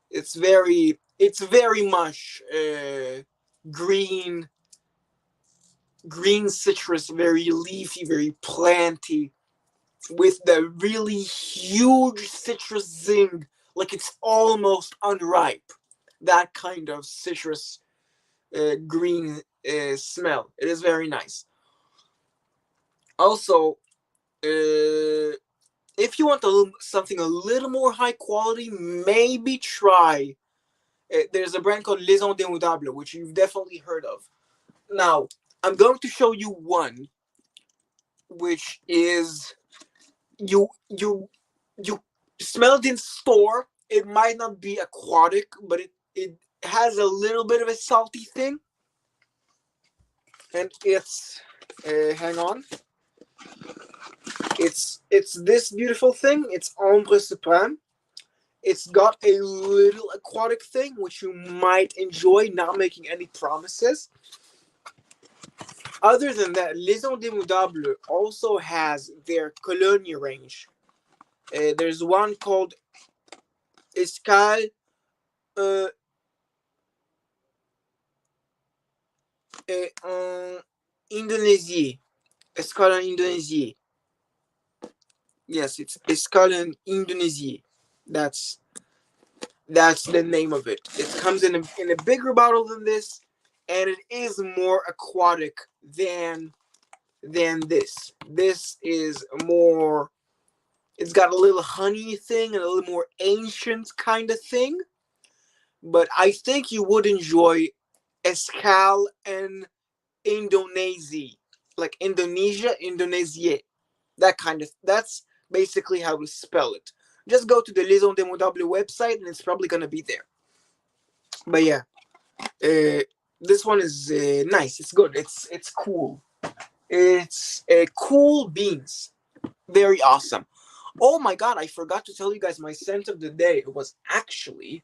It's very much green, green citrus, very leafy, very planty, with the really huge citrus zing, like it's almost unripe. That kind of citrus green smell. It is very nice. Also, if you want something a little more high quality, maybe try. There's a brand called Les Indémodables, which you've definitely heard of. Now, I'm going to show you one, which is you smell it in store. It might not be aquatic, but it has a little bit of a salty thing, and it's hang on. It's this beautiful thing. It's Ombre Supreme. It's got a little aquatic thing, which you might enjoy. Not making any promises. Other than that, Les Indémodables also has their cologne range. There's one called Escale uh, en Indonésie. Escale en Indonésie. Yes, it's Escale en Indonésie. That's the name of it. It comes in a bigger bottle than this, and it is more aquatic than this. This is more. It's got a little honey thing and a little more ancient kind of thing. But I think you would enjoy Escal and Indonesia, like Indonesia, Indonesia. That's basically how to spell it. Just go to the Les Indémodables website and it's probably gonna be there. But yeah, this one is nice. It's good. It's cool. It's cool beans. Very awesome. Oh my god, I forgot to tell you guys my scent of the day. It was actually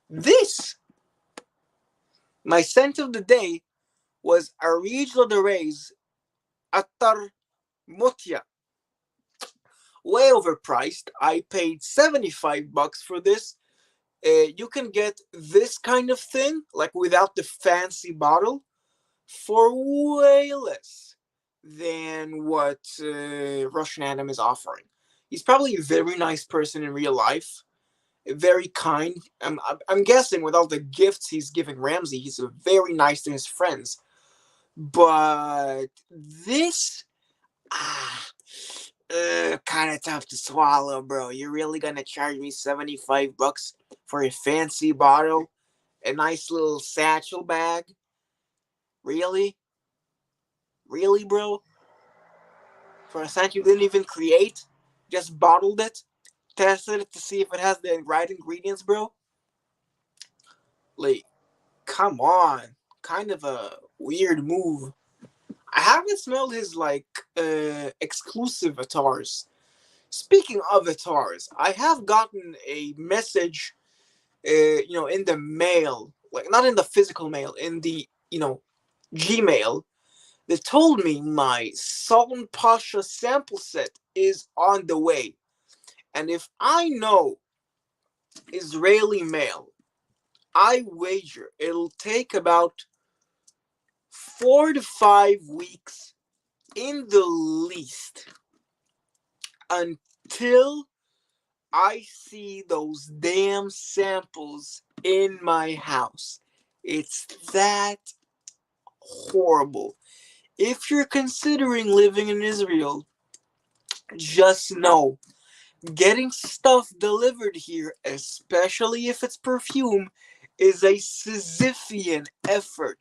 this. My scent of the day was Ariglo de Reyes Atar Motia. Way overpriced. I paid $75 for this. You can get this kind of thing, like without the fancy bottle, for way less than what Russian Adam is offering. He's probably a very nice person in real life, very kind. I'm guessing with all the gifts he's giving Ramsey, he's very nice to his friends. But this, ah, kind of tough to swallow, bro. You're really gonna charge me $75 for a fancy bottle, a nice little satchel bag? Really, really, bro? For a scent you didn't even create, just bottled it? tested it to see if it has the right ingredients, bro. Like, come on. Kind of a weird move. I haven't smelled his like exclusive atars. Speaking of atars, I have gotten a message, in the mail, like not in the physical mail, in the Gmail, that told me my Sultan Pasha sample set is on the way. And if I know Israeli mail, I wager it'll take about 4 to 5 weeks in the least until I see those damn samples in my house. It's that horrible. If you're considering living in Israel, just know getting stuff delivered here, especially if it's perfume, is a Sisyphean effort.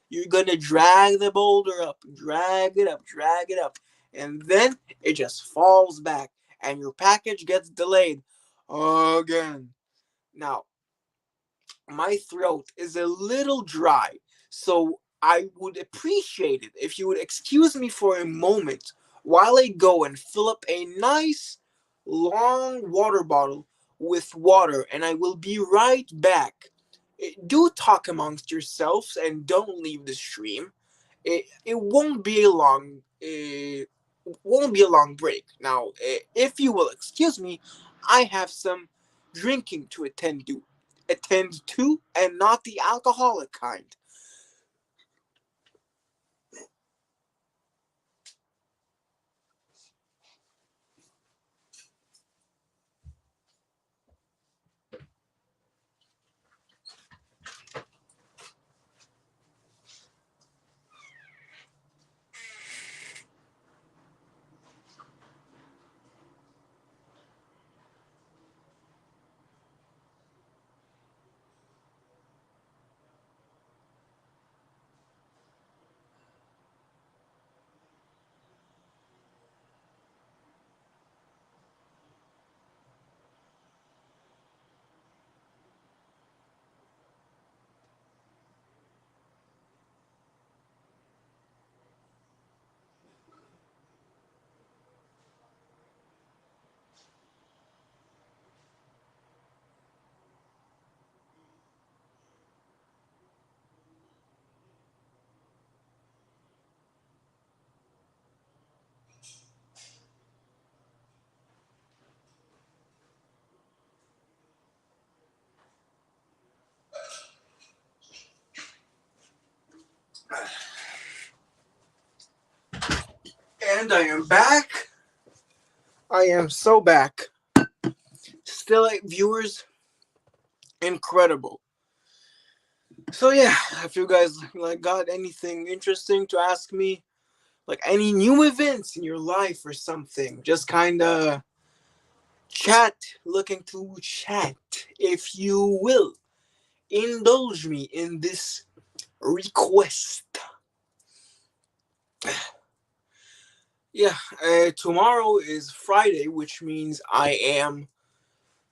You're gonna drag the boulder up, drag it up, and then it just falls back, and your package gets delayed again. Now, my throat is a little dry, so I would appreciate it if you would excuse me for a moment while I go and fill up a nice long water bottle with water, and I will be right back. Do talk amongst yourselves and don't leave the stream. It won't be a long break. Now, if you will excuse me, I have some drinking to attend to, and not the alcoholic kind. And I am back. I am so back. Still, viewers, incredible. So yeah, if you guys like got anything interesting to ask me, like any new events in your life or something, just kind of chat, looking to chat, if you will. Indulge me in this request. Yeah, tomorrow is Friday, which means I am.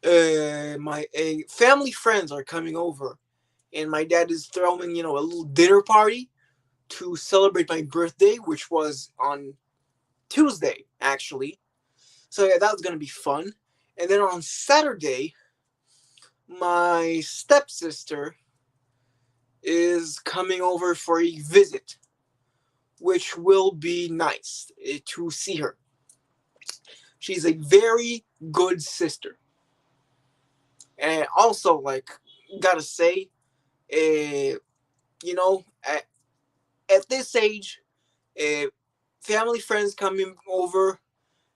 My family friends are coming over, and my dad is throwing a little dinner party to celebrate my birthday, which was on Tuesday actually. So yeah, that was gonna be fun. And then on Saturday, my stepsister is coming over for a visit, which will be nice to see her. She's a very good sister. And also, like, gotta say, uh, you know, at, at this age, uh, family friends coming over,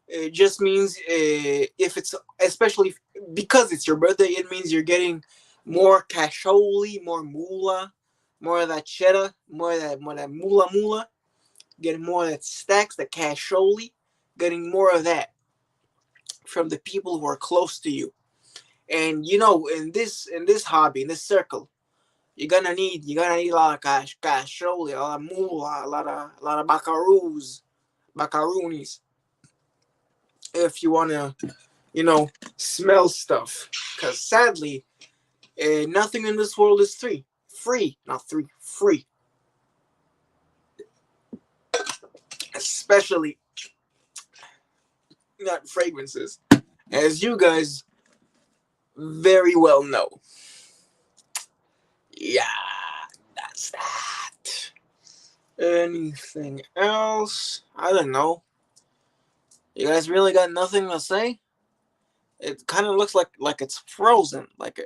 it just means if it's especially because it's your birthday, it means you're getting more casholi, more moolah, more of that cheddar, more of that moolah, getting more of that stacks, the casholi, getting more of that from the people who are close to you. And in this hobby, in this circle, you're gonna need a lot of casholi, a lot of moolah, a lot of buckaroos, buckaroonies, if you wanna you know, smell stuff. Because sadly, nothing in this world is free. Free, not free, free. Especially not fragrances. As you guys very well know. Yeah, that's that. Anything else? I don't know. You guys really got nothing to say? It kind of looks like it's frozen. Like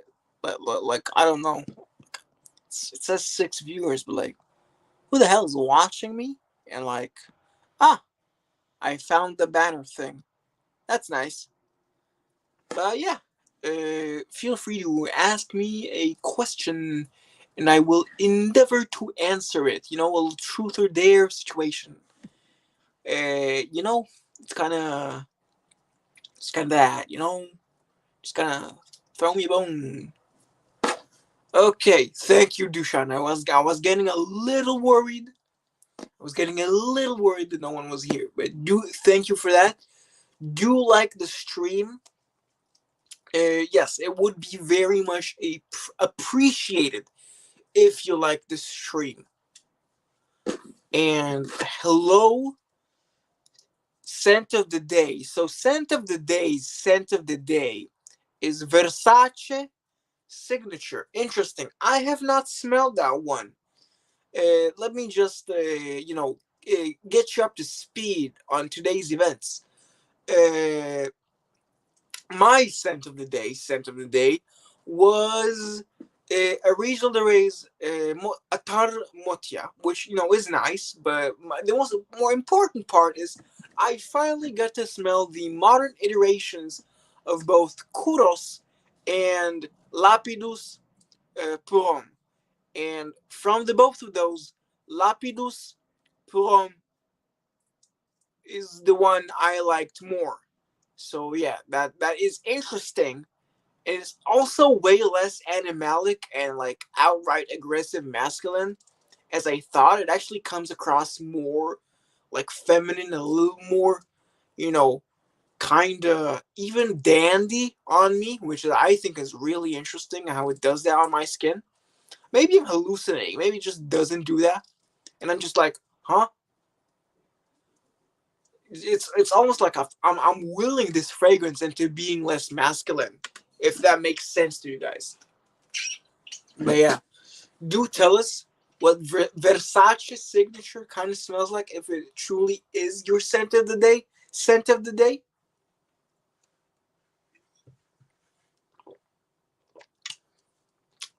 I don't know. It says 6 viewers, but like, who the hell is watching me? And like, ah, I found the banner thing. That's nice. But yeah, feel free to ask me a question, and I will endeavor to answer it. You know, a truth or dare situation. You know, it's kind of it's kind of that. You know, just kind of throw me a bone. Okay, thank you, Dushan. I was getting a little worried. I was getting a little worried that no one was here, but do thank you for that. Do like the stream. Yes, it would be very much appreciated if you like the stream. And hello, scent of the day. So scent of the day is Versace signature. Interesting. I have not smelled that one. Let me just get you up to speed on today's events. Uh, my scent of the day was a regional de Reyes Atar Motia, which is nice, but the most more important part is I finally got to smell the modern iterations of both Kuros and Lapidus Purom. And from the both of those, Lapidus Purom is the one I liked more. So yeah, that is interesting. It's also way less animalic and like outright aggressive masculine as I thought. It actually comes across more like feminine, a little more, you know, kind of even dandy on me, which I think is really interesting how it does that on my skin. Maybe I'm hallucinating. Maybe it just doesn't do that, and I'm just like, huh? It's almost like I'm willing this fragrance into being less masculine, if that makes sense to you guys. But yeah, do tell us what Versace signature kind of smells like, if it truly is your scent of the day. Scent of the day.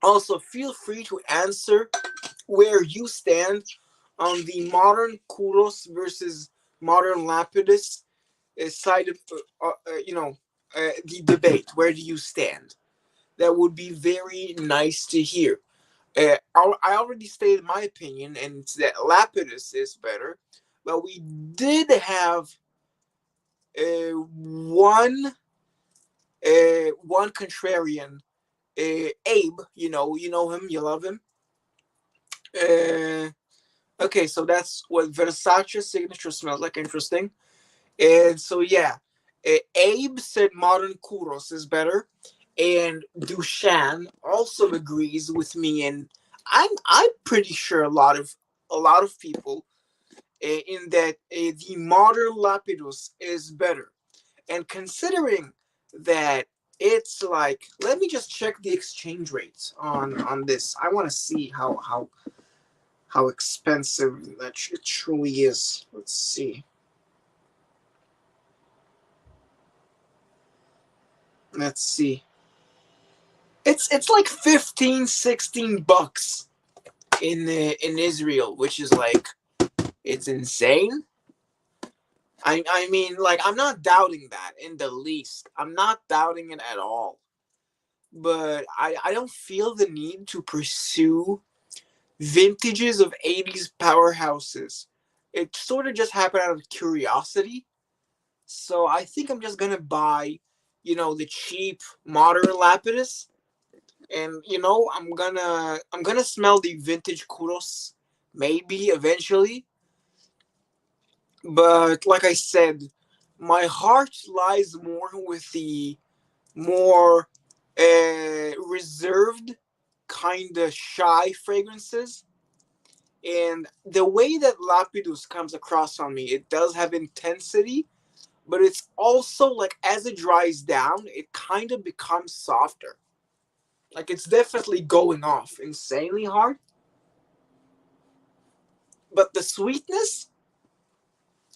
Also, feel free to answer where you stand on the modern Kuros versus modern Lapidus side of the debate. Where do you stand? That would be very nice to hear. I already stated my opinion, and it's that Lapidus is better. But we did have one contrarian, Abe. You know him, you love him. Uh, okay, so that's what Versace signature smells like. Interesting. And so yeah, Abe said modern Kuros is better, and Dushan also agrees with me, and I'm pretty sure a lot of people in that the modern Lapidus is better. And considering that it's like, let me just check the exchange rates on this. I want to see how expensive that it truly is. Let's see. Let's see. It's like 15, $16 in Israel, which is like, it's insane. I mean, like, I'm not doubting that in the least. I'm not doubting it at all. But I don't feel the need to pursue vintages of 80s powerhouses. It sort of just happened out of curiosity. So I think I'm just gonna buy, the cheap modern Lapidus, and I'm gonna smell the vintage Kuros maybe eventually. But like I said, My heart lies more with the more reserved, kind of shy fragrances. And the way that Lapidus comes across on me, it does have intensity, but it's also like as it dries down, it kind of becomes softer. Like it's definitely going off insanely hard, but the sweetness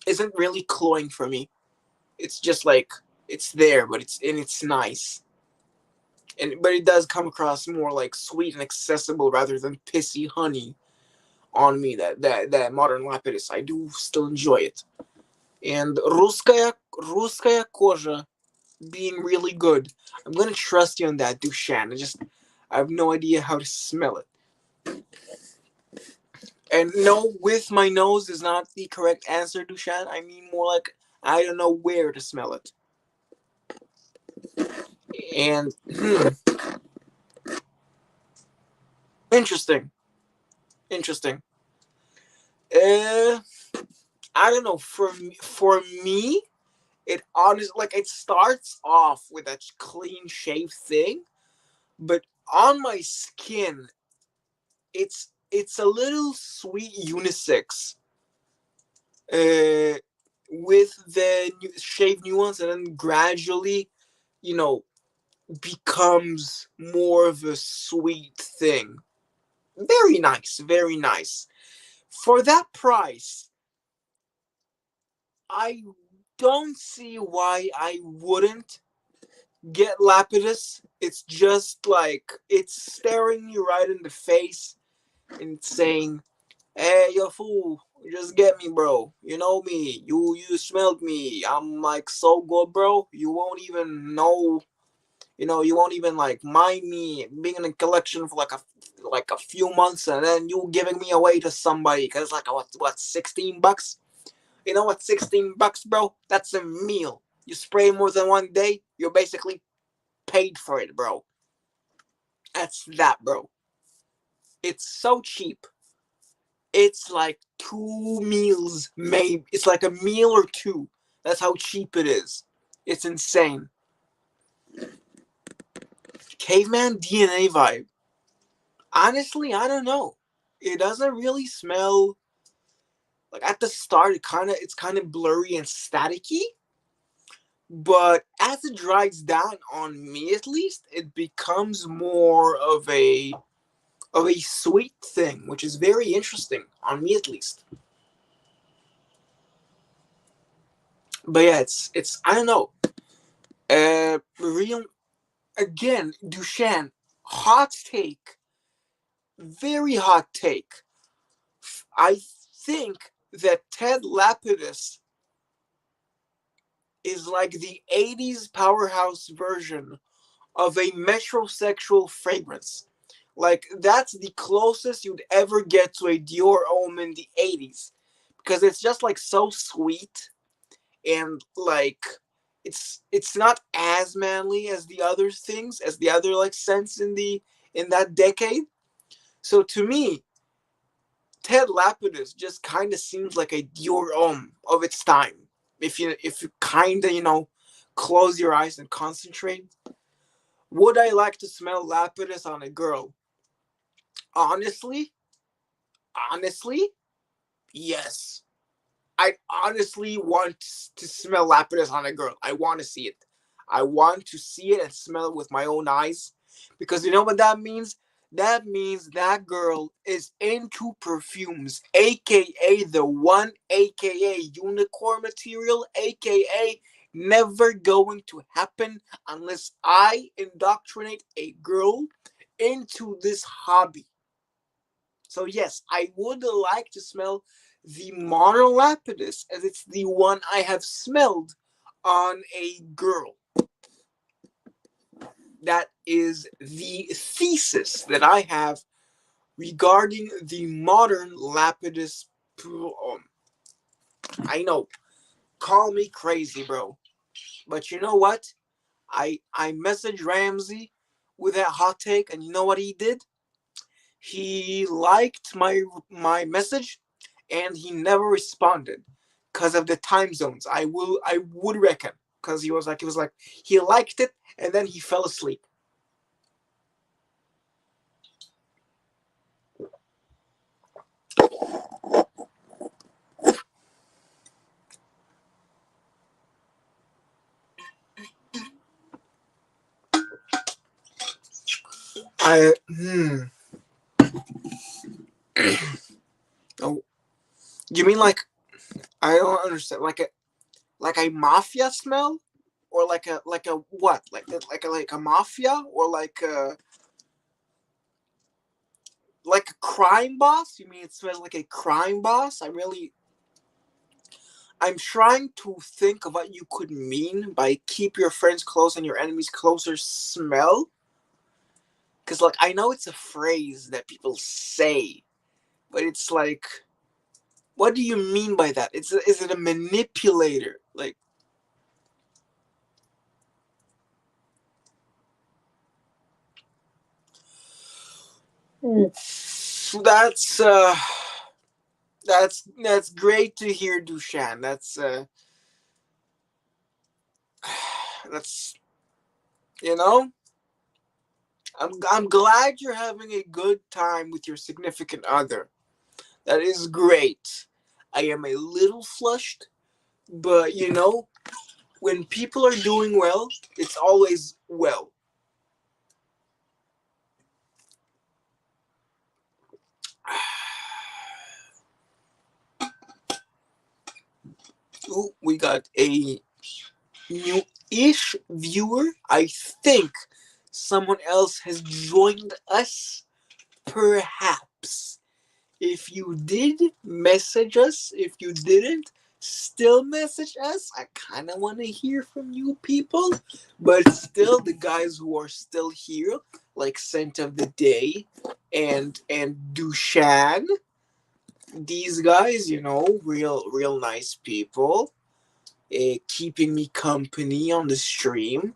isn't really cloying for me. It's just like it's there, but it's nice. And but it does come across more like sweet and accessible rather than pissy honey on me. That modern Lapidus, I do still enjoy it. And Ruskaya Koja being really good. I'm gonna trust you on that, Dushan. I have no idea how to smell it. And no, with my nose is not the correct answer, Dushan. I mean more like I don't know where to smell it. And interesting, interesting. Uh, I don't know. For me, it honestly like it starts off with a clean shave thing, but on my skin, it's a little sweet unisex uh, with the shave nuance, and then gradually, you know, becomes more of a sweet thing. Very nice, very nice. For that price, I don't see why I wouldn't get Lapidus. It's just like it's staring you right in the face and saying, "Hey, you fool, just get me, bro. You know me. You smelled me. I'm like so good, bro. You won't even know. You won't even like mind me being in a collection for like a few months, and then you giving me away to somebody because like what $16? You know what, $16, bro? That's a meal. You spray more than one day, you're basically paid for it, bro. That's that, bro. It's so cheap. It's like two meals, maybe. It's like a meal or two. That's how cheap it is. It's insane. Caveman DNA vibe. Honestly, I don't know. It doesn't really smell like at the start. It's kind of blurry and staticky, but as it dries down on me, at least, it becomes more of a sweet thing, which is very interesting on me at least. But yeah, it's I don't know. Real again, Duchenne, hot take, very hot take. I think that Ted Lapidus is like the '80s powerhouse version of a metrosexual fragrance. Like that's the closest you'd ever get to a Dior Homme in the '80s, because it's just like so sweet and like it's not as manly as the other things, as the other like scents in that decade. So to me, Ted Lapidus just kind of seems like a Dior Homme of its time. If you kind of close your eyes and concentrate, would I like to smell Lapidus on a girl? Honestly, honestly, yes. I honestly want to smell Lapidus on a girl. I want to see it. I want to see it and smell it with my own eyes. Because you know what that means? That means that girl is into perfumes, aka the one, aka unicorn material, aka never going to happen unless I indoctrinate a girl into this hobby. So yes, I would like to smell the Mono Lapidus, as it's the one I have smelled on a girl. That is the thesis that I have regarding the modern Lapidus. I know, call me crazy, bro, but you know what? I messaged Ramsey with that hot take, and you know what he did? He liked my message, and he never responded. because of the time zones. I would reckon, because he was like he liked it and then he fell asleep. I oh, you mean like I don't understand, like a mafia smell, or like a what, like a mafia, or like a crime boss? You mean it smells like a crime boss? I'm trying to think of what you could mean by keep your friends close and your enemies closer smell. Because, like, I know it's a phrase that people say, but it's like, what do you mean by that? Is it a manipulator? Like, that's, uh, that's great to hear, Dushan. That's, you know, I'm glad you're having a good time with your significant other. That is great. I am a little flushed, but when people are doing well, it's always well. Ooh, we got a new-ish viewer. I think someone else has joined us, perhaps. If you did, message us. If you didn't, still message us. I kind of want to hear from you people. But still, the guys who are still here, like Scent of the Day and Dushan, these guys, real nice people, keeping me company on the stream.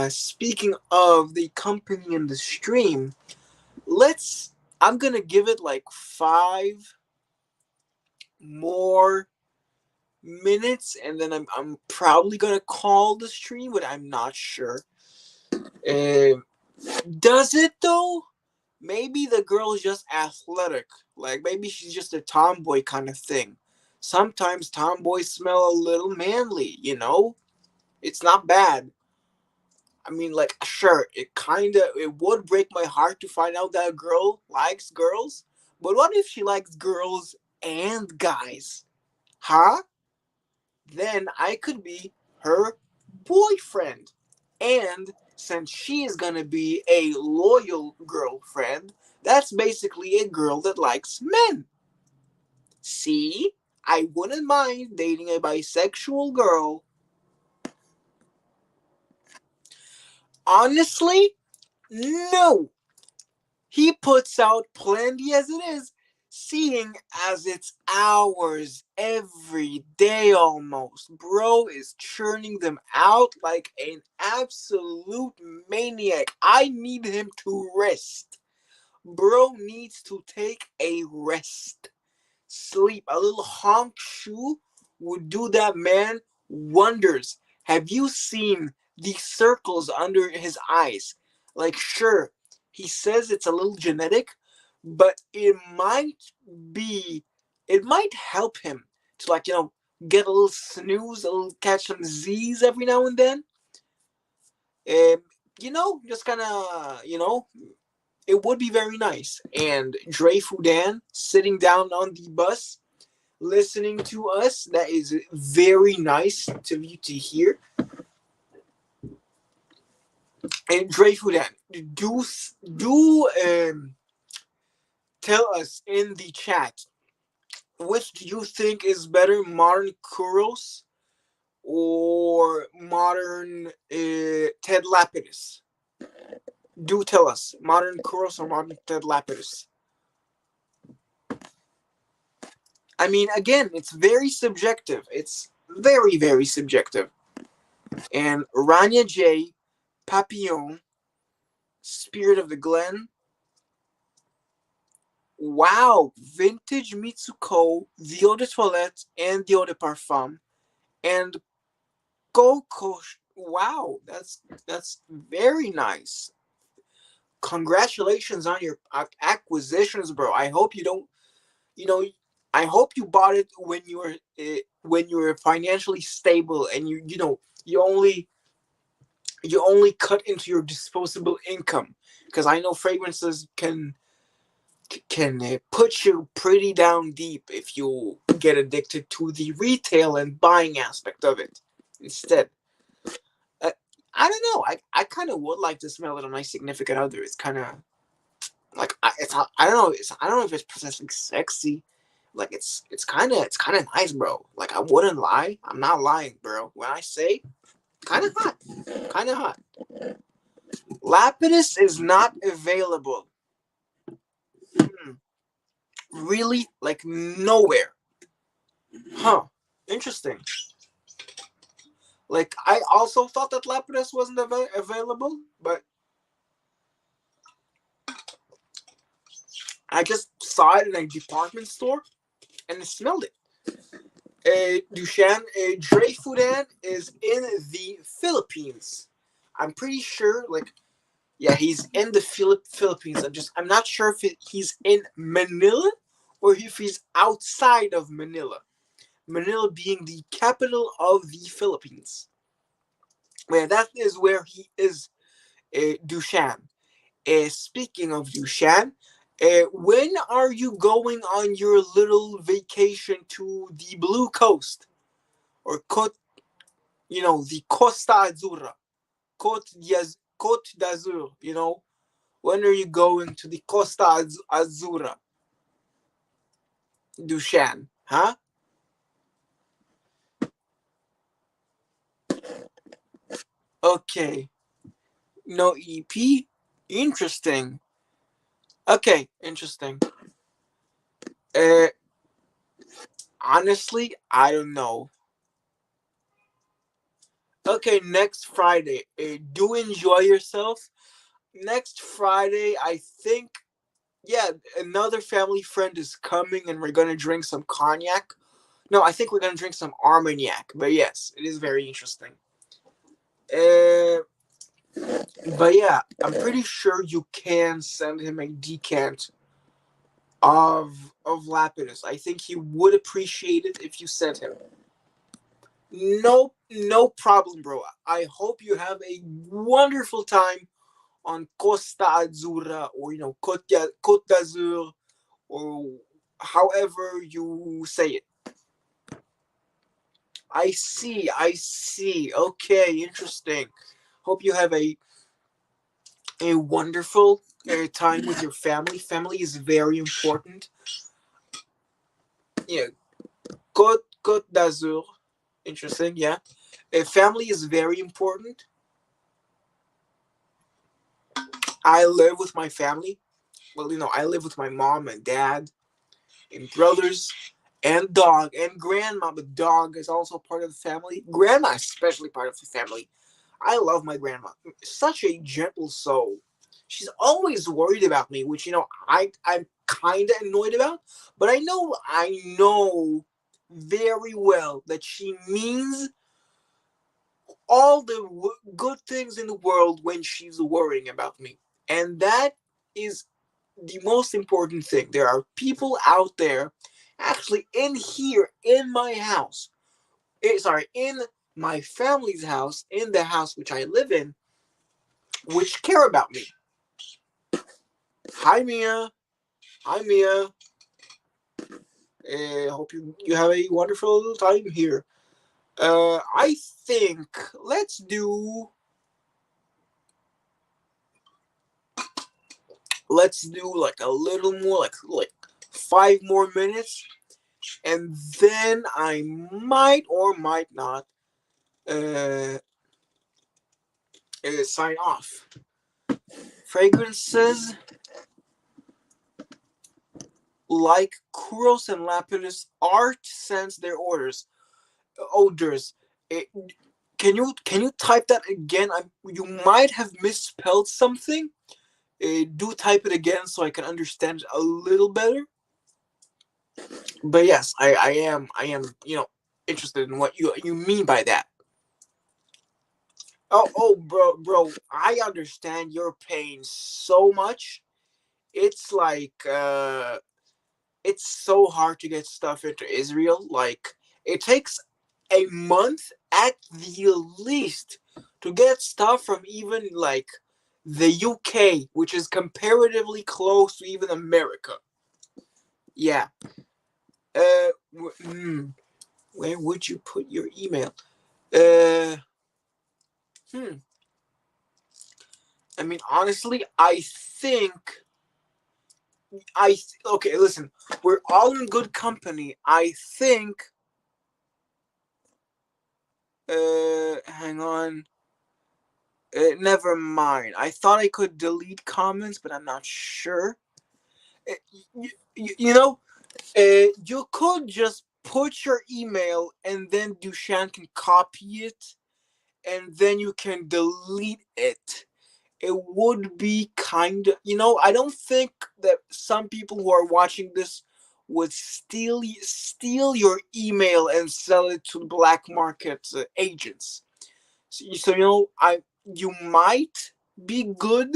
Speaking of the company in the stream, let's. I'm gonna give it like 5 more minutes, and then I'm probably gonna call the stream, but I'm not sure. Uh, does it though? Maybe the girl is just athletic. Like maybe she's just a tomboy kind of thing. Sometimes tomboys smell a little manly. It's not bad. I mean, like, sure, it would break my heart to find out that a girl likes girls, but what if she likes girls and guys? Huh? Then I could be her boyfriend. And since she is gonna be a loyal girlfriend, that's basically a girl that likes men. See? I wouldn't mind dating a bisexual girl. Honestly, no. He puts out plenty as it is, seeing as it's hours every day almost. Bro is churning them out like an absolute maniac. I need him to rest. Bro needs to take a rest. Sleep. A little honk shoe would do that man wonders. Have you seen the circles under his eyes? Like, sure, he says it's a little genetic, but be, it might help him to, like, get a little snooze, a little catch some Z's every now and then. Just kind of, it would be very nice. And Dre Fudan sitting down on the bus listening to us. That is very nice to you to hear. And Dre Fudan, do tell us in the chat, which do you think is better, modern Kuros or modern Ted Lapidus? Do tell us, modern Kuros or modern Ted Lapidus? I mean, again, it's very subjective. It's very, very subjective. And Rania J, Papillon, Spirit of the Glen, Wow, vintage Mitsuko, the eau de toilette, and the eau de parfum, and Coco. Wow, that's very nice. Congratulations on your acquisitions, bro. I hope you don't. You know, I hope you bought it when you were financially stable and you only cut into your disposable income, because I know fragrances can put you pretty down deep if you get addicted to the retail and buying aspect of it instead. uh, I don't know, I kind of would like to smell it on my significant other. It's kind of like I don't know, I don't know if it's precisely sexy. Like it's kind of nice, bro. Like I wouldn't lie, I'm not lying, bro, when I say kind of hot, kind of hot. Lapidus is not available. Hmm. Really? Like nowhere? Huh. Interesting. Like I also thought that Lapidus wasn't available, but I just saw it in a department store and smelled it. Dushan, Dre Fudan is in the Philippines. I'm pretty sure, like, yeah, he's in the Philippines. I'm not sure if he's in Manila or if he's outside of Manila. Manila being the capital of the Philippines. Yeah, that is where he is, Dushan. Speaking of Dushan, when are you going on your little vacation to the Blue Coast or the Costa Azura, Côte d'Azur? When are you going to the Costa Azura, Dushan? Huh? Okay. No EP. Interesting. Okay, interesting. Uh, Honestly, I don't know. Okay, next Friday. Do enjoy yourself. Next Friday, I think, yeah, another family friend is coming and we're gonna drink some cognac. No, I think we're gonna drink some Armagnac. But yes, it is very interesting. Uh, but yeah, I'm pretty sure you can send him a decant of Lapidus. I think he would appreciate it if you sent him. No, no problem, bro. I hope you have a wonderful time on Costa Azzurra, or Côte d'Azur, or however you say it. I see. Okay, interesting. Hope you have a wonderful time with your family. Family is very important. Yeah, Côte d'Azur. Interesting. Yeah, family is very important. I live with my family. Well, I live with my mom and dad and brothers and dog and grandma. But dog is also part of the family. Grandma is especially part of the family. I love my grandma. Such a gentle soul. She's always worried about me, which I'm kind of annoyed about. But I know very well that she means all the good things in the world when she's worrying about me, and that is the most important thing. There are people out there, actually in here, in my house, sorry, in my family's house, in the house which I live in, which care about me. Hi, Mia. Hi, Mia. Hope you have a wonderful time here. I think let's do like a little more, like 5 more minutes, and then I might or might not uh, sign off. Fragrances like Kuros and Lapidus art sends their odors. It, can you type that again? You might have misspelled something. Do type it again so I can understand it a little better. But yes, I am interested in what you mean by that. Oh, bro, I understand your pain so much. It's like it's so hard to get stuff into Israel. Like it takes a month at the least to get stuff from even like the UK, which is comparatively close to even America. Yeah. Where would you put your email? Uh, hmm. I mean, honestly, I think okay. Listen, we're all in good company. I think. Hang on. Never mind. I thought I could delete comments, but I'm not sure. Uh, you know, you could just put your email and then Dushan can copy it and then you can delete it. It would be kind of, I don't think that some people who are watching this would steal your email and sell it to black market agents. So you might be good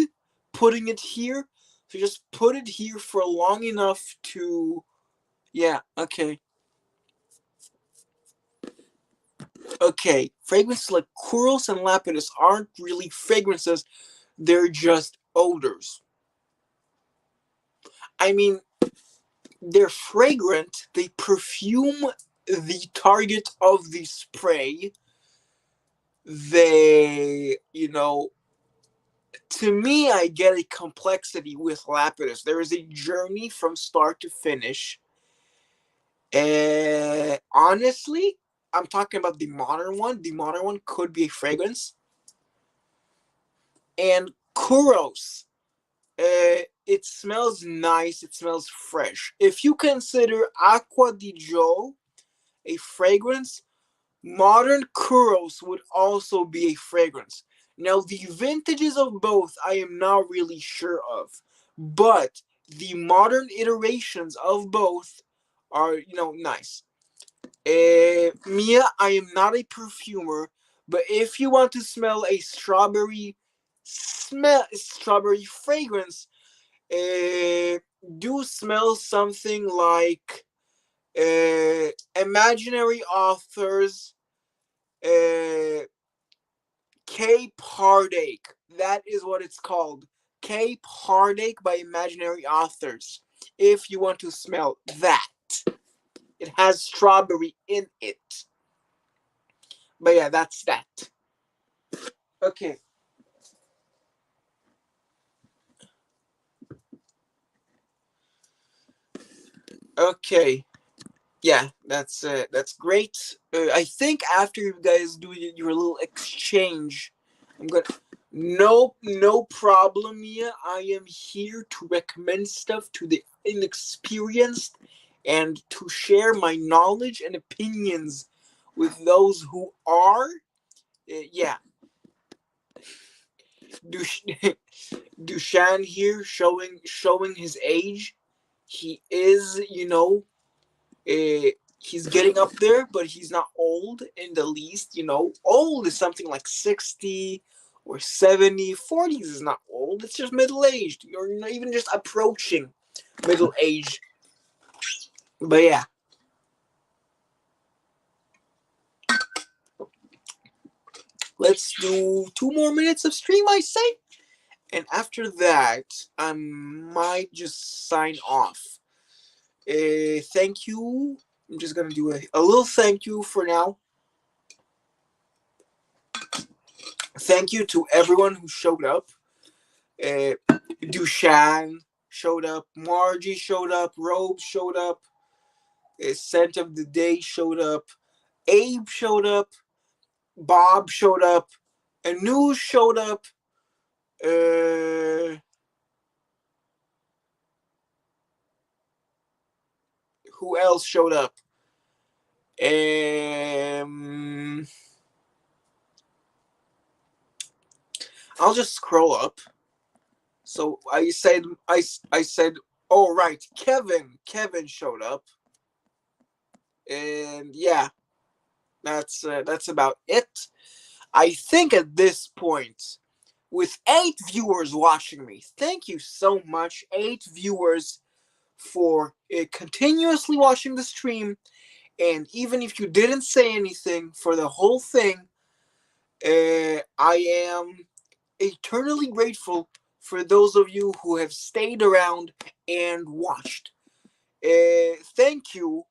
putting it here. So just put it here for long enough to, yeah, okay. Okay, fragrances like Kuros and Lapidus aren't really fragrances, they're just odors. I mean, they're fragrant, they perfume the target of the spray. To me, I get a complexity with Lapidus. There is a journey from start to finish. Honestly, I'm talking about the modern one. The modern one could be a fragrance. And Kuros, it smells nice. It smells fresh. If you consider Aqua di Gio a fragrance, modern Kuros would also be a fragrance. Now, the vintages of both I am not really sure of, but the modern iterations of both are, nice. Mia, I am not a perfumer, but if you want to smell a strawberry fragrance, do smell something like Imaginary Authors, uh, Cape Heartache. That is what it's called. Cape Heartache by Imaginary Authors. If you want to smell that, it has strawberry in it. But yeah, that's that. Okay. Okay. Yeah, that's great. I think after you guys do your little exchange, I'm gonna. No problem, Mia. I am here to recommend stuff to the inexperienced and to share my knowledge and opinions with those who are. Yeah, Dush- Dushan here showing his age. He is, he's getting up there, but he's not old in the least. Old is something like 60 or 70. 40s is not old. It's just middle aged. You're not even just approaching middle age. But yeah, let's do 2 more minutes of stream, I say. And after that, I might just sign off. Thank you. I'm just gonna do a little thank you for now. Thank you to everyone who showed up. Uh, Dushan showed up, Margie showed up, Robe showed up, Scent of the Day showed up, Abe showed up, Bob showed up, Anu showed up. Uh, who else showed up? Um, I'll just scroll up. So I said, all right, Kevin showed up, and yeah, that's about it. I think at this point, with 8 viewers watching me, thank you so much, 8 viewers, for continuously watching the stream. And even if you didn't say anything for the whole thing, I am eternally grateful for those of you who have stayed around and watched. Thank you